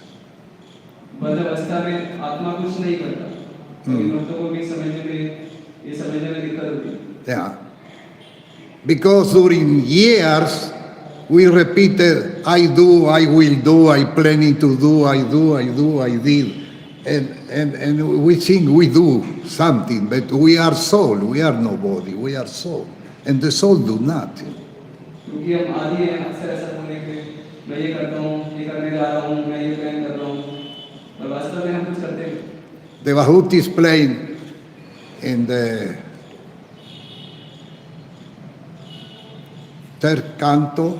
बद्ध अवस्था में आत्मा कुछ नहीं करता। कभी भक्तों को भी समझने में दिक्कत होती है। Yeah. Because during years we repeated, I do, I will do, I planning to do, I did. And we think we do something, but we are soul, we are no body, we are soul. And the soul do nothing. क्योंकि हम आदि हैं अक्सर ऐसा बोलने के, मैं ये करता हूँ, ये करने जा रहा हूँ, मैं ये प्लान कर रहा हूँ, और वास्तव में हम कुछ करते हैं। The Bahut is playing in the third canto,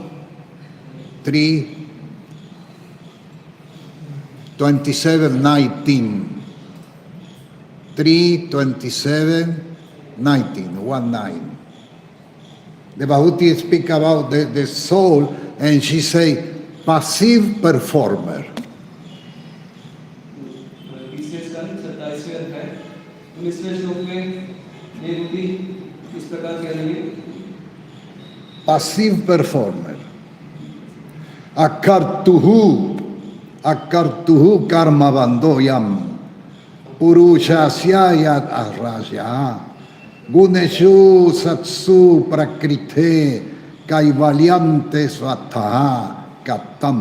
3:27:19. 3:27:19. The Bahuti speak about the soul, and she say passive performer. तीसरे स्कंद 27वें अध्याय 19वें श्लोक में ये रीति इस प्रकार कह रही है। Passive performer. Akartuhu karma bandoyam. Purushasya arraya. Guneshu satsu prakrite kaivalyante svataha katam.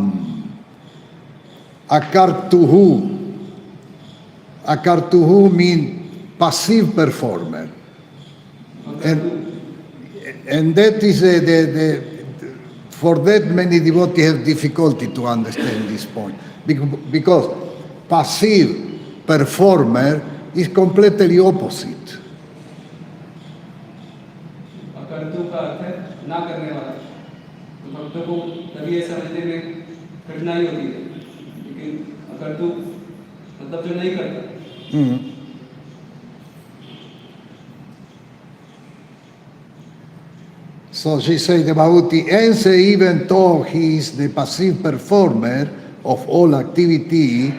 Akartuhu means passive performer. And that is for that many devotees have difficulty to understand this point. Because passive performer is completely opposite. अकर्तु का अर्थ है ना करने वाला। तो भक्तों को कभी ये समझने में कठिनाई होती है, लेकिन अकर्तु मतलब जो नहीं करता। So she said about the Ense, even though he is the passive performer of all activity,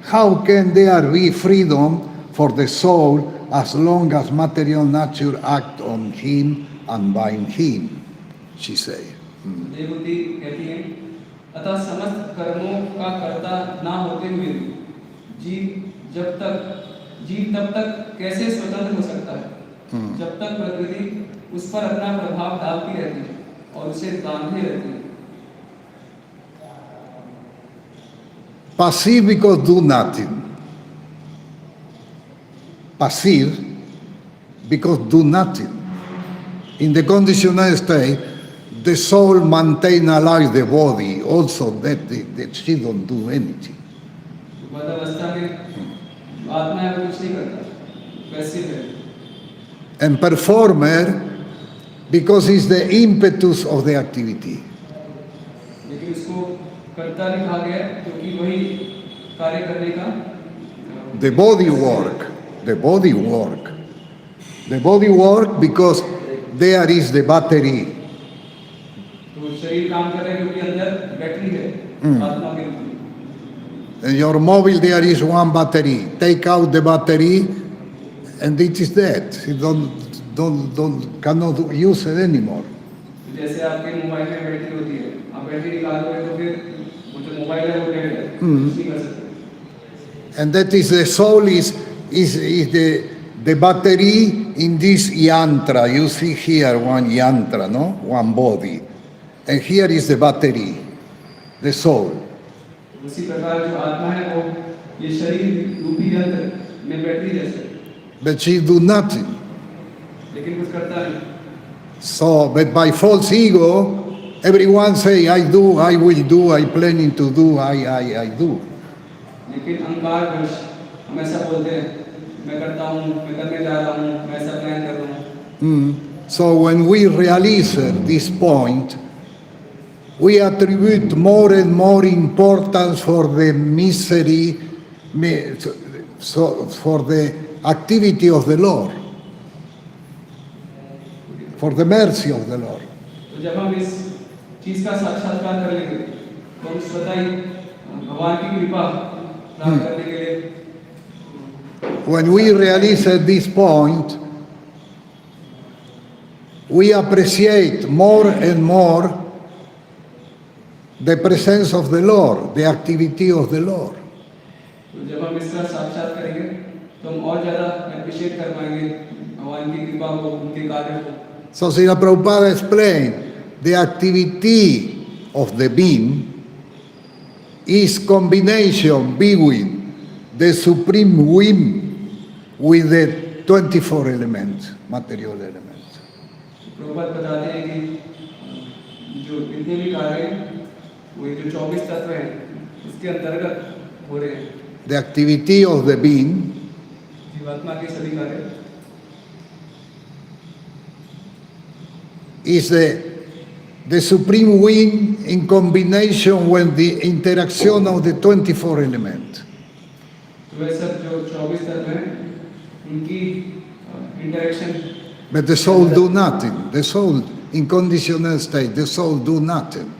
how can there be freedom for the soul as long as material nature act on him and bind him? She said. Devti कहती हैं, अतः समस्त कर्मों का कर्ता ना होते हुए जीव तब तक कैसे स्वतंत्र हो सकता है, जब तक प्रकृति उस पर अपना प्रभाव डालती रहती है और उसे बांधे रहती है। Passive because do nothing. Passive because do nothing. In the conditional state, the soul maintain alive the body, also that she don't do anything. बद्ध अवस्था में आत्मा है कुछ नहीं करता, पैसिव है। And performer because it's the impetus of the activity. लेकिन उसको कर्ता लिखा गया क्योंकि वही कार्य करने का The body work because there is the battery. तो शरीर काम कर रहा है क्योंकि अंदर बैटरी है आत्मा के रूप में। In your mobile there is one battery. Take out the battery, and it is dead. You cannot use it anymore. जैसे आपके मोबाइल में बैटरी होती है, आप बैटरी निकालोगे तो फिर वो जो मोबाइल है वो डेड है, कुछ नहीं कर सकते। And that is the soul is the battery in this yantra. You see here one yantra, no? One body. And here is the battery, the soul. उसी प्रकार जो आत्मा है वो ये शरीर रूपी यंत्र में बैटरी जैसे, But she do nothing. लेकिन कुछ करता नहीं। So, but by false ego, everyone say, I do, I will do, I planning to do, I do. लेकिन अहंकार वश हम ऐसा बोलते हैं, मैं करता हूँ, मैं करने जा रहा हूँ, मैं ऐसा प्लान कर रहा हूँ। So when we realize this point, we attribute more and more importance for the misery, so for the activity of the Lord, for the mercy of the Lord. तो जब हम इस चीज का साक्षात्कार कर लेंगे, तो हम स्वतः ही भगवान की कृपा प्राप्त करने के लिए When we realize at this point, we appreciate more and more the presence of the Lord, the activity of the Lord. तो जब हम इसका साक्षात करेंगे, तो हम और ज़्यादा appreciate कर पाएंगे भगवान की कृपा को, उनके कार्यों को। So Srila Prabhupada explained the activity of the being is combination between the supreme whim with the 24 elements, material elements. Prabhupada बताते हैं कि जो जितने भी कार्य हैं, वो ये जो 24 तत्व हैं, उसके अंतर्गत हो रहे हैं। The activity of the being जीवात्मा के सभी कार्य is the supreme wing in combination with the interaction of the 24 elements. तो वे सब जो 24 तत्व हैं, उनकी interaction. But the soul do nothing. The soul in conditional state, the soul do nothing.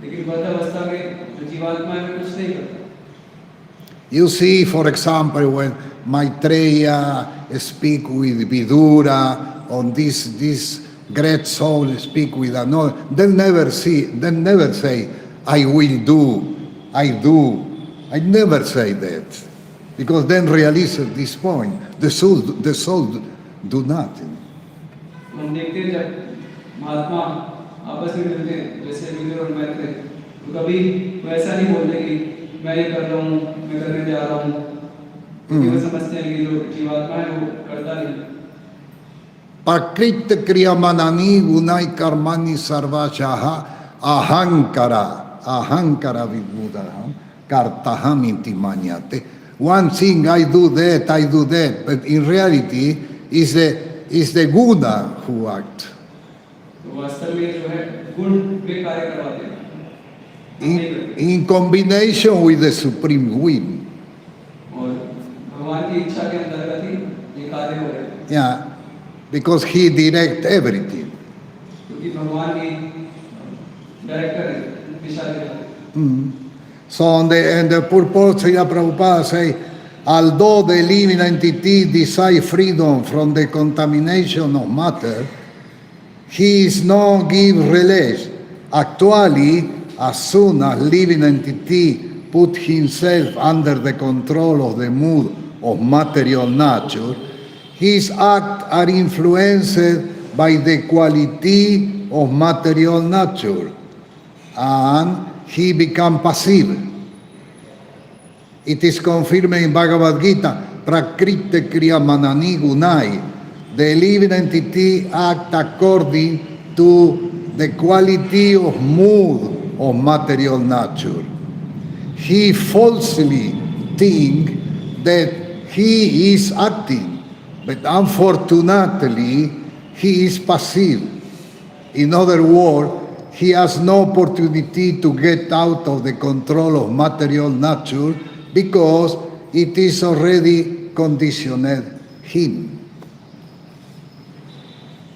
लेकिन बद्ध अवस्था में जो जीवात्मा है, कुछ नहीं करता। You see, for example, when Maitreya speak with Vidura, on this great soul speak with another, they never say, I will do, I do. I never say that. Because then realize at this point, the soul do nothing. हम देखते हैं जब महात्मा आपस में मिलते हैं, जैसे विदुर और मैत्रेय, तो कभी वैसा नहीं बोलते कि मैं ये कर रहा हूँ, मैं करने जा रहा हूँ, क्योंकि वो समझते हैं कि जो जीवात्मा है वो करता नहीं। Prakrit kriyamanani gunai karmani sarvachaha ahankara vidbudaham kartaham inti manyate. One thing I do that, but in reality is the guna who act. तो वास्तव में जो है गुण वे कार्य करवाते हैं In combination with the supreme will. और भगवान की इच्छा के अंतर्गत ही ये कार्य हो रहे हैं। Yeah, because he direct everything. क्योंकि भगवान ही डायरेक्टर है, दिशा देता है। So on the purport, Srila Prabhupada say, although the living entity desire freedom from the contamination of matter, he is not give relief. Actually, as soon as living entity put himself under the control of the mood of material nature, his acts are influenced by the quality of material nature, and he become passive. It is confirmed in Bhagavad Gita, Prakriti Kriya Manani Gunai. The living entity act according to the quality of mood of material nature. He falsely think that he is acting, but unfortunately he is passive. In other words, he has no opportunity to get out of the control of material nature because it is already conditioned him.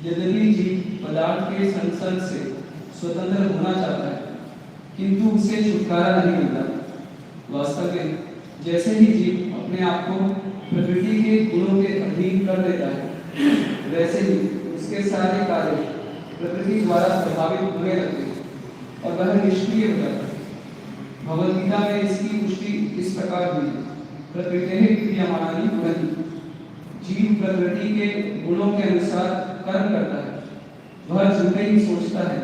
यद्यपि जीव पदार्थ के संसर्ग से स्वतंत्र होना चाहता है, किंतु उसे छुटकारा नहीं मिलता। वास्तव में जैसे ही जीव अपने आप को प्रकृति के गुणों के अधीन कर देता है, वैसे ही उसके सारे कार्य प्रकृति द्वारा प्रभावित होने लगते हैं और वह निष्क्रिय हो जाता है। भगवद गीता में इसकी पुष्टि इस प्रकार हुई, प्रकृतेः क्रियमाणानि गुणानि। जीव प्रकृति के गुणों के अनुसार कर्म करता है। वह झूठे ही सोचता है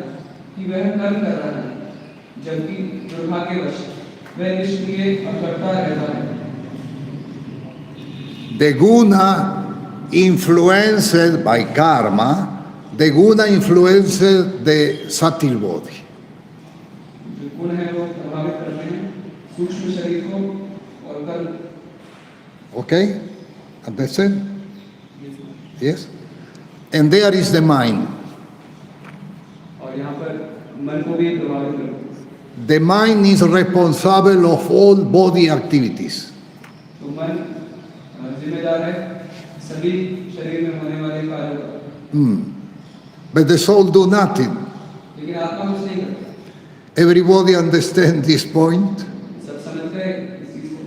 कि वह कर्म कर रहा है, जबकि दुर्भाग्यवश वह निष्क्रिय अकर्ता रहता है। The guna influenced by karma, the guna influences the subtle body. जो गुण है वो प्रभावित करते हैं सूक्ष्म शरीर को और कर्म। Okay? Understand? Yes? And there is the mind. और यहाँ पर मन को भी प्रभावित करते हैं। The mind is responsible of all body activities. तो मन जिम्मेदार है सभी शरीर में होने वाले कार्यों का। But the soul do nothing. लेकिन आत्मा कुछ नहीं करता। Everybody understand this point? सब समझते हैं इस चीज को।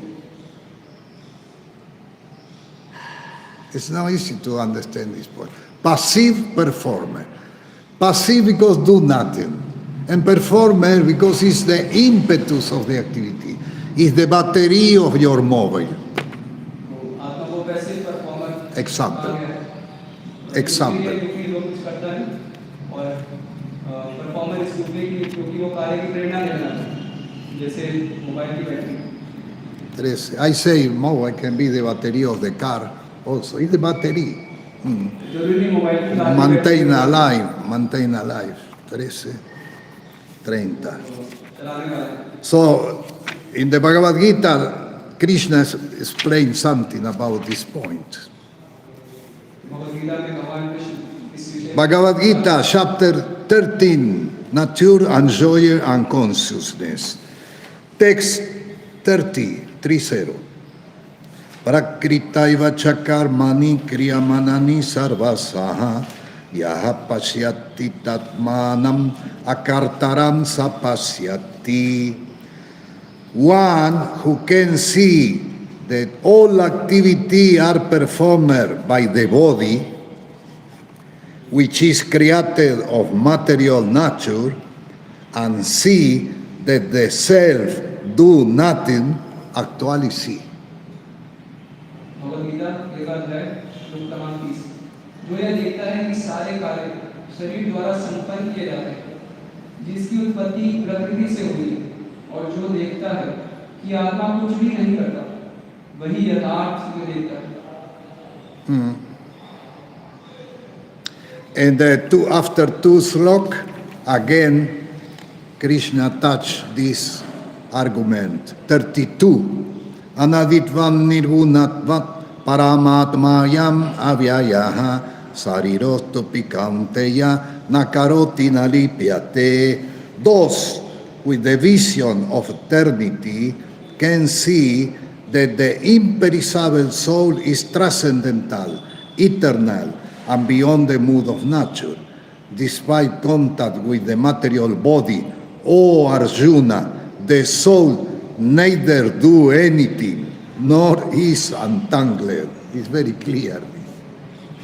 It's not easy to understand this point. Passive performer. Passive because do nothing. And performer because it's the impetus of the activity. It's the battery of your mobile. आत्मा को passive performer Example. क्योंकि Example. वो कुछ करता है और performer इसलिए क्योंकि वो कार्य की प्रेरणा लेना है, जैसे मोबाइल की battery. I say mobile can be the battery of the car also. It's the battery. जरूरी मोबाइल की कार की Maintain battery alive. Maintain alive. 13, 30. चलाने वाला है। So, in the Bhagavad Gita, Krishna explains something about this point. Bhagavad Gita में भगवान कृष्ण इस विषय Bhagavad Gita, chapter 13, Nature and Joy and Consciousness. Text 30. Prakritaiva chakarmani kriyamanani sarvasaha yaha pasyati tatmanam akartaram sapasyati. One who can see that all activity are performed by the body, which is created of material nature, and see that the self do nothing, actually see. Bhagavad Gita एक अध्याय श्लोक क्रमांक 30। जो यह देखता है कि सारे कार्य शरीर द्वारा संपन्न किए जाते हैं, जिसकी उत्पत्ति प्रकृति से हुई है, और जो देखता है कि आत्मा कुछ भी नहीं करता, वही यथार्थ में देखता है। And after two slok, again, Krishna touched this argument. 32. Anaditvam nirgunatvat paramatmayam avyayaha sarirostu pikanteya nakaroti nalipyate. Those with the vision of eternity can see that the imperishable soul is transcendental, eternal, and beyond the mood of nature. Despite contact with the material body, O Arjuna, the soul neither do anything nor is entangled. It's very clear.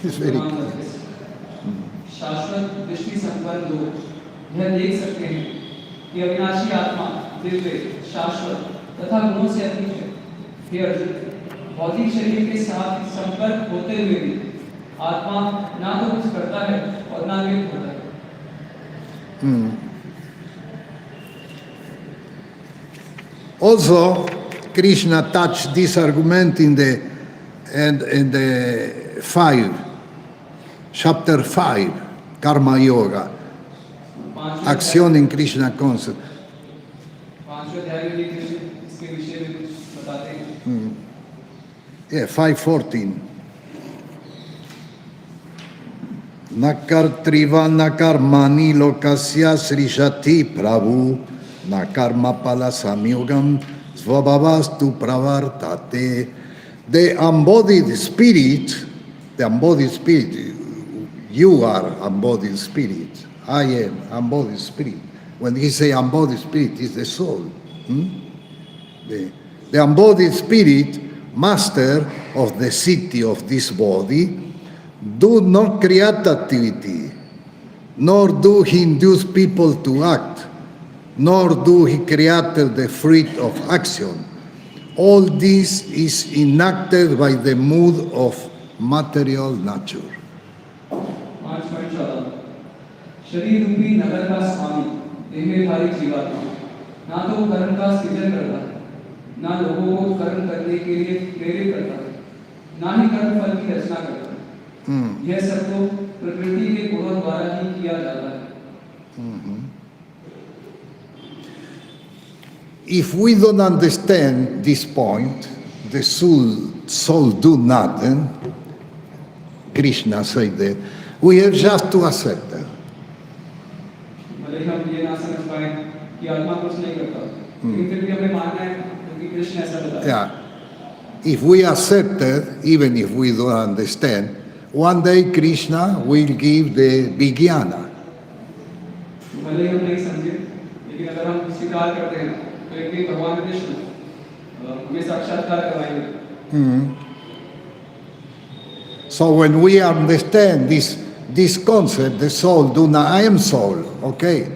It's very clear. शाश्वत दृष्टि संपन्न लोग यह देख सकते हैं कि अविनाशी आत्मा दिव्य, शाश्वत तथा गुणों से अतीत है। हे अर्जुन, भौतिक शरीर के साथ संपर्क होते हुए भी आत्मा ना तो कुछ करता है और ना लिप्त होता है। Also, Krishna touched this argument in the chapter 5, Karma Yoga, action in Krishna concept. पांचवें अध्याय में कृष्ण इसके विषय में कुछ बताते हैं। Yeah, 5:14. Nakartriva nakarmani lokasya srishati prabhu nakarma pala samyogam svabhavastu pravartate. The embodied spirit, you are embodied spirit. I am embodied spirit. When he say embodied spirit, is the soul. The embodied spirit, master of the city of this body, do not create activity, nor do he induce people to act, nor do he create the fruit of action. All this is enacted by the mood of material nature. शरीर रूपी नगर का स्वामी देहधारी जीवात्मा ना तो कर्म का सृजन करता है, ना लोगों को कर्म करने के लिए प्रेरित करता है, ना ही कर्म फल की रचना करता है। यह सब तो प्रकृति के गुणों द्वारा ही किया जाता है। If we don't understand this point, the soul do nothing, Krishna said that, we have just to accept it. भले हम ये ना समझ पाए कि आत्मा कुछ नहीं करता, लेकिन फिर भी हमें मानना है क्योंकि कृष्ण ऐसा बताया। Yeah. If we accept it, even if we don't understand, one day Krishna will give the Vijnana. भले हम नहीं समझे, लेकिन अगर हम स्वीकार करते हैं तो एक दिन भगवान कृष्ण हमें साक्षात्कार कराएंगे। So when we understand this concept, the soul do not, I am soul, okay?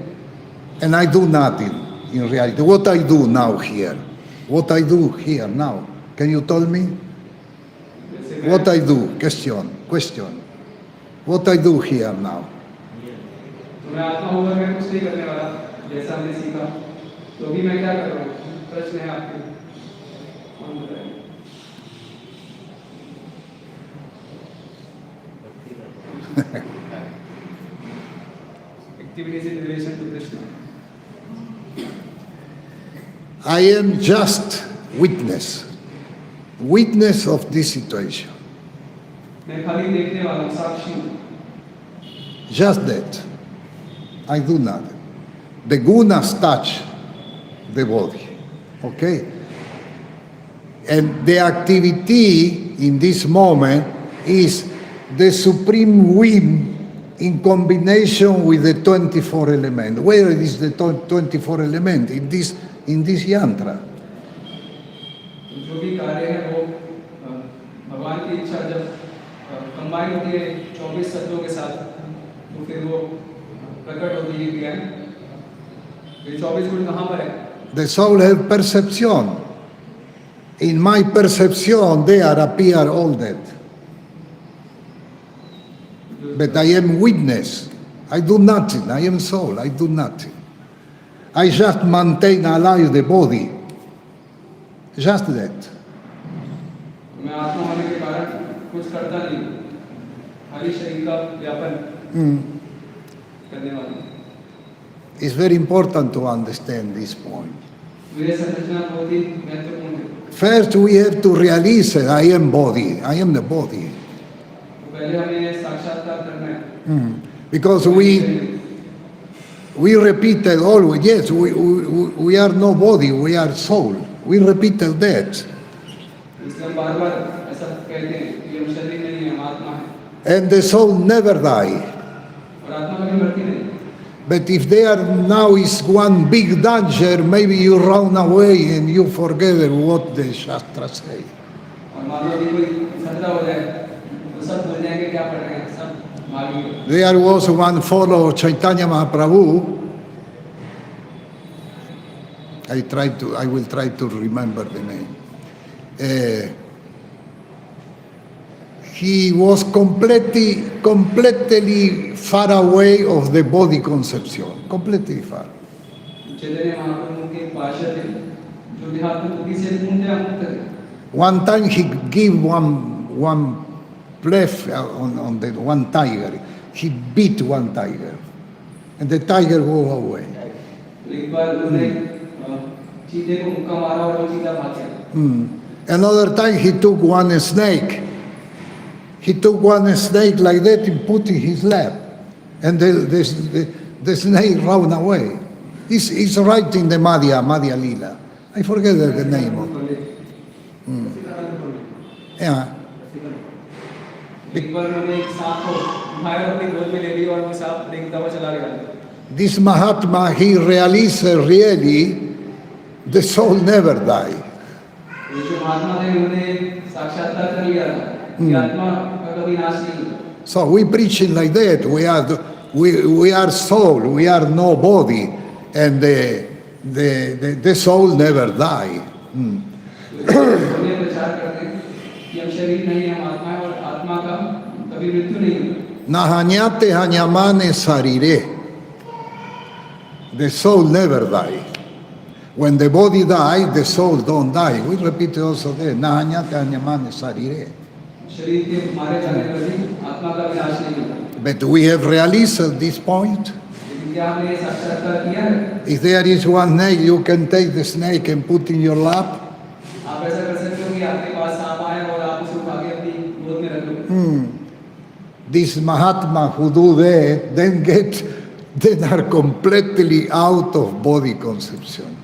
And I do nothing in reality. What I do now here? What I do here now? Can you tell me? What I do? Question. What I do here now? तो मैं आत्मा होकर मैं कुछ नहीं करने वाला, जैसा हमने सीखा। तो अभी मैं क्या कर रहा हूँ? प्रश्न है आपके। कौन बताएगा? Activities in relation to Krishna. I am just witness of this situation. मैं खाली देखने वाला हूँ, साक्षी हूँ। Just that. I do nothing. The gunas touch the body, okay? And the activity in this moment is the supreme whim in combination with the 24 element. Where is the 24 element? In this yantra. जो भी कार्य है वो भगवान की इच्छा जब combine होती है 24 शब्दों के साथ, तो फिर वो प्रकट होती है क्रिया। ये 24 गुण कहाँ पर है? The soul has perception. In my perception, there appear all that. But I am witness. I do nothing. I am soul. I do nothing. I just maintain alive the body. Just that. मैं आत्मा होने के कारण कुछ करता नहीं, खाली शरीर का व्यापन करने वाला। It's very important to understand this point. मेरे संरचना बहुत ही महत्वपूर्ण है। First, we have to realize that I am body. I am the body. तो पहले हमें साक्षात्कार करना है। Because we repeated always, yes, we are no body, we are soul. We repeated that. इसलिए हम बार-बार ऐसा कहते हैं कि हम शरीर नहीं हैं, हम आत्मा हैं। And the soul never die. और आत्मा कभी मरती नहीं। But if there now is one big danger, maybe you run away and you forget what the Shastra say. और मान लो कि कोई खतरा हो जाए, तो सब भूल जाएंगे क्या पढ़ रहे हैं, सब मालूम। There was one follower, Chaitanya Mahaprabhu. I will try to remember the name. He was completely far away of the body conception, completely far. Chaitanya Mahaprabhu के पार्षद थे, जो देहात्म बुद्धि से पूर्णतया मुक्त थे। One time he gave one plef on the one tiger. He beat one tiger, and the tiger go away. एक बार उन्होंने चीते को मुक्का मारा और वो चीता भाग गया। Another time he took one snake. He took one snake like that and put in his lap, and the snake ran away. It's right in the Madhya Lila. I forget the name of it. Yeah. एक बार उन्होंने एक सांप को उठाया और अपनी गोद में ले लिया और वो सांप रेंगता हुआ चला गया। This Mahatma, he realized really the soul never die. ये जो महात्मा थे उन्होंने साक्षात्कार कर लिया था कि आत्मा का कभी नाश नहीं होता। So we preaching like that. We are soul. We are no body, and the soul never die. हमने प्रचार करते हैं कि हम शरीर नहीं हम आत्मा है और आत्मा का कभी मृत्यु नहीं होता। Nahanyate hanyamane sarire. The soul never die. When the body die, the soul don't die. We repeat also there. Nahanyate hanyamane sarire. शरीर के मारे जाने पर भी आत्मा का विनाश नहीं होता। But we have realized at this point. लेकिन क्या हमने ये साक्षात्कार किया है? If there is one snake, you can take the snake and put in your lap. आप ऐसा कर सकते हो कि आपके पास सांप आए और आप उसे उठा के अपनी गोद में रख लो। This Mahatma who do that, then are completely out of body conception.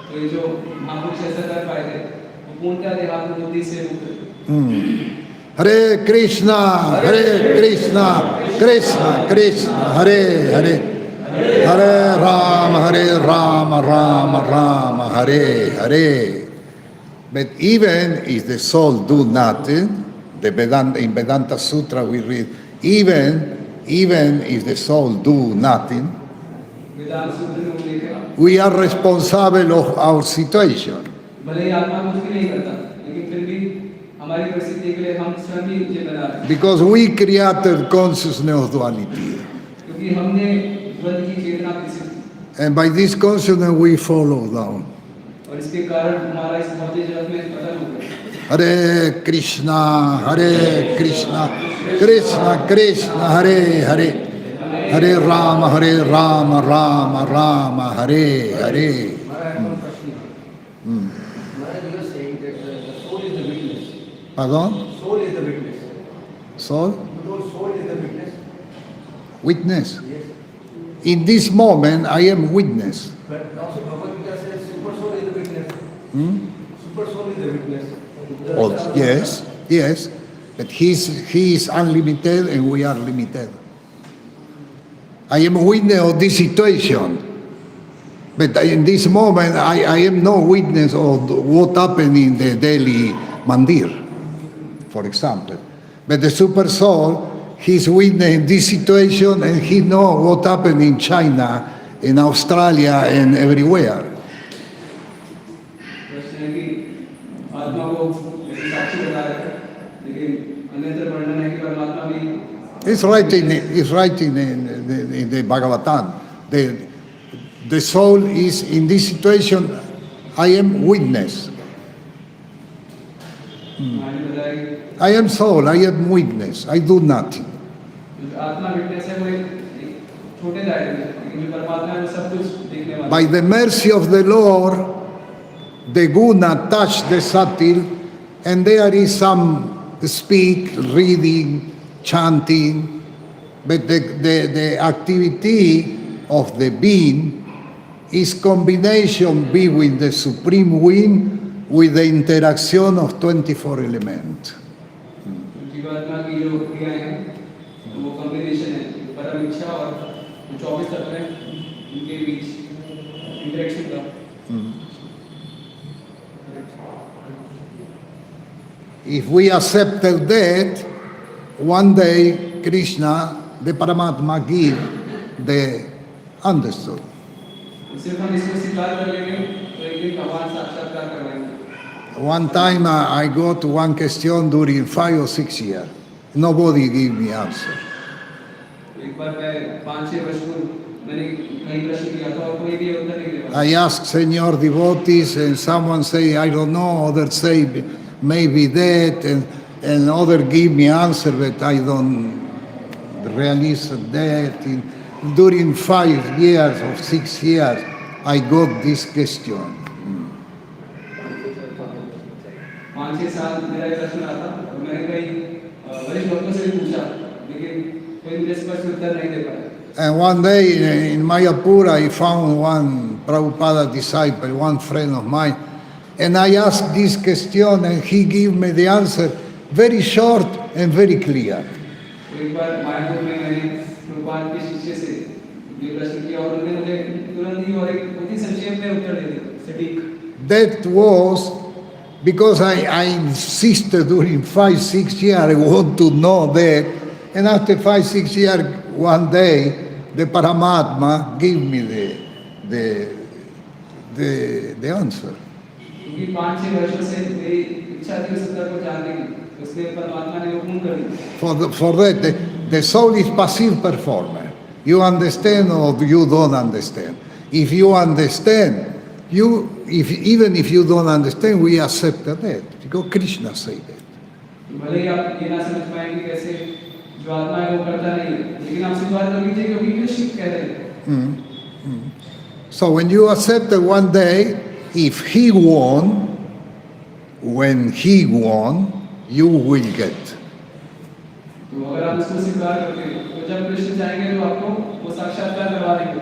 तो ये जो महापुरुष ऐसा कर पाए थे वो पूर्णतः देहात्म बुद्धि से मुक्त थे। Hare Krishna, Krishna Krishna, Hare Hare, Hare Rama, Rama Rama, Hare Hare. But even if the soul do nothing, in Vedanta Sutra we read, even if the soul do nothing, वेदांत सूत्र में वो लिखा we are responsible of our situation. भले ही आत्मा कुछ भी नहीं करता लेकिन फिर भी हमारी परिस्थिति के लिए हम स्वयं ही जिम्मेदार हैं। Because we created consciousness of duality. क्योंकि हमने द्वंद की चेतना विकसित की And by this consciousness we follow down. और इसके कारण हमारा इस भौतिक जगत में पतन हो गया। Hare Krishna, Krishna Krishna, Hare Hare, Hare Rama, Rama Rama, Hare Hare. Maharaj, you are saying that the soul is the witness. Pardon? Soul is the witness. Soul? Because soul is the witness. Witness. Yes. In this moment I am witness. But also Bhagavad Gita says super soul is the witness. Super soul is the witness. Oh, yes. But he is unlimited and we are limited. I am witness of this situation. But in this moment, I am no witness of what happened in the Delhi Mandir, for example. But the super soul, he's witness in this situation and he knows what happened in China, in Australia, and everywhere. प्रश्न है कि आत्मा को ऐसे साक्षी बता रहे थे लेकिन अन्यत्र वर्णन है कि परमात्मा भी It's writing in the Bhagavatam. The soul is in this situation, I am witness. हमारे बताया कि I am soul, I am witness, I do nothing. जो आत्मा विटनेस है वो एक छोटे दायरे में है, लेकिन जो परमात्मा है वो सब कुछ देखने वाला By the mercy of the Lord, the guna touch the subtle, and there is some speak, reading, chanting, but the activity of the being is combination between the supreme being with the interaction of 24 elements. जीवात्मा की जो क्रियाएं हैं वो combination है परम इच्छा और 24 तत्व हैं उनके बीच इंटरेक्शन का। If we accepted that, one day Krishna, the Paramatma, give the understood. सिर्फ हम इसको स्वीकार कर लेंगे तो एक दिन भगवान साक्षात्कार करवाएंगे। One time I got one question during 5 or 6 years. Nobody gave me answer. एक बार मैं 5-6 वर्ष पूर्व मैंने कई प्रश्न किया था और कोई भी उत्तर नहीं दे पाया। I asked senior devotees and someone say, I don't know, others say maybe that, and other give me answer, but I don't realize that. During 5 years or 6 years, I got this question. 5-6 साल मेरा ये प्रश्न आता और मैंने कई वरिष्ठ भक्तों से भी पूछा लेकिन कोई मुझे स्पष्ट उत्तर नहीं दे पाया। And one day in Mayapur, I found one Prabhupada disciple, one friend of mine, and I asked this question, and he gave me the answer very short and very clear. एक बार मायापुर में मैंने प्रभुपाद के शिष्य से ये प्रश्न किया और उन्होंने मुझे तुरंत ही और एक बहुत ही संक्षेप में उत्तर दे दिया सटीक। That was because I insisted during 5-6 years, I want to know that. And after 5-6 years, one day, the Paramatma gave me the answer. क्योंकि 5-6 वर्षों से मेरी इच्छा थी उस उत्तर को जानने की, उसने परमात्मा ने वो पूर्ण कर दी। For that, the soul is passive performer. You understand or you don't understand. If you understand, even if you don't understand, we accept that because Krishna said that. भले ही आप ये ना समझ पाए कि कैसे जो आत्मा है वो करता नहीं है, लेकिन आप स्वीकार कर लीजिए क्योंकि कृष्ण कह रहे हैं। So when you accept that one day, if he won, when he won, you will get. तो अगर आप इसको स्वीकार करते हैं, तो जब कृष्ण चाहेंगे तो आपको वो साक्षात्कार करवा देंगे।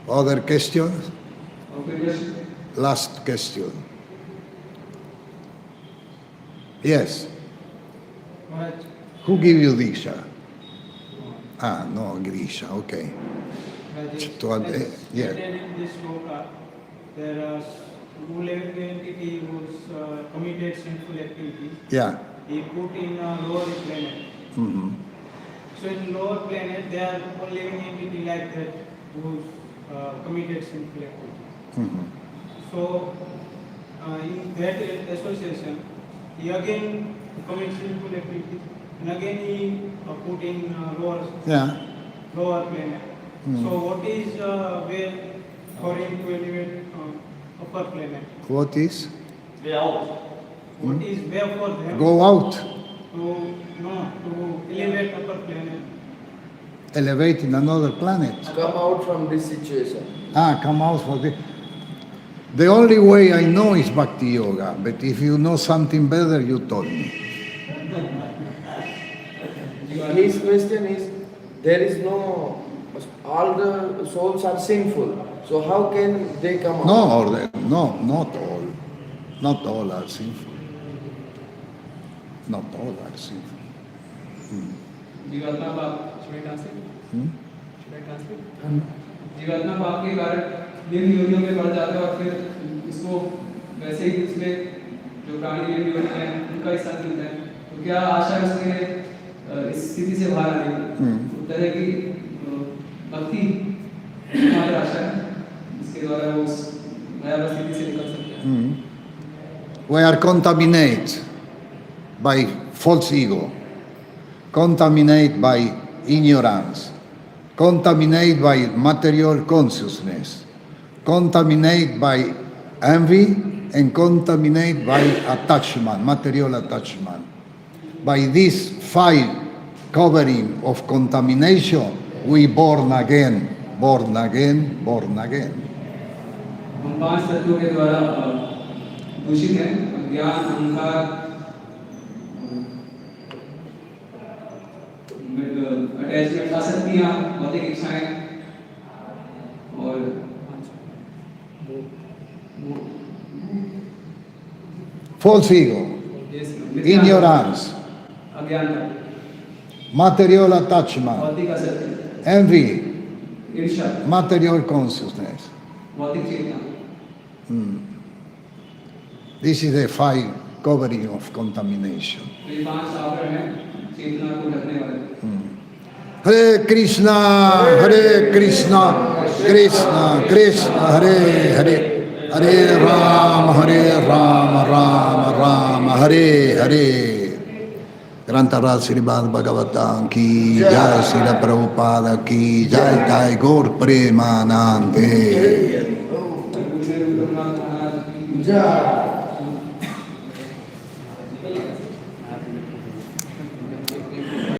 Other questions? और फिर Krishna Last question. Yes. Maharaj, Who give you Diksha? Ah, no, Grisha, okay. Maharaj, To add- as yeah. stated in this sloka, there are two living entity who's committed sinful activity. Yeah. He put in a lower planet. Mhm. So in lower planet, there are one living entity like that who's committed sinful activity. Mhm. So in that association, he again commits sinful activity, and again he put in Yeah. lower planet. So what is way for him to elevate upper planet? What is? What is way for them Go out. to elevate upper planet? Elevate in another planet. Come out from this situation. Come out for the. The only way I know is Bhakti Yoga, but if you know something better, you told me. His question is, there is no, all the souls are sinful. So how can they come out? No, not all. Not all are sinful. Not all are sinful. जीवात्मा पाप जीवात्मा पाप के कारण निम्न योनियों में बढ़ जाते हैं और फिर इसको वैसे ही इसमें जो प्राणी निम्न योनि हैं उनका हिस्सा मिलता है। तो क्या आशा है उसके लिए इस स्थिति से बाहर आने की? उत्तर है कि भक्ति हमारी आशा है इसके द्वारा वो उस भयावह स्थिति से निकल सकते हैं। We are contaminated by false ego, contaminated by ignorance, contaminated by material consciousness, contaminated by envy, and contaminated by attachment, material attachment. By this 5 covering of contamination, we born again, born again, born again. हम 5 तत्वों के द्वारा दूषित हैं, ज्ञान, अहंकार, attachment, आसक्तियां, भौतिक इच्छाएं और False ego, ignorance, अज्ञानता, material attachment, भौतिक आसक्ति, envy, ईर्ष्या, material consciousness. भौतिक चेतना। This is the 5 covering of contamination. ये 5 आवरण हैं चेतना को ढकने वाले। Hare Krishna, Hare Krishna, Krishna Krishna, Hare Hare, Hare Rama, Rama Rama, Hare Hare. Grantara Srimad Bhagavatam ki jai, Srila Prabhupada ki jai, jai Gaur Premanande. Yeah.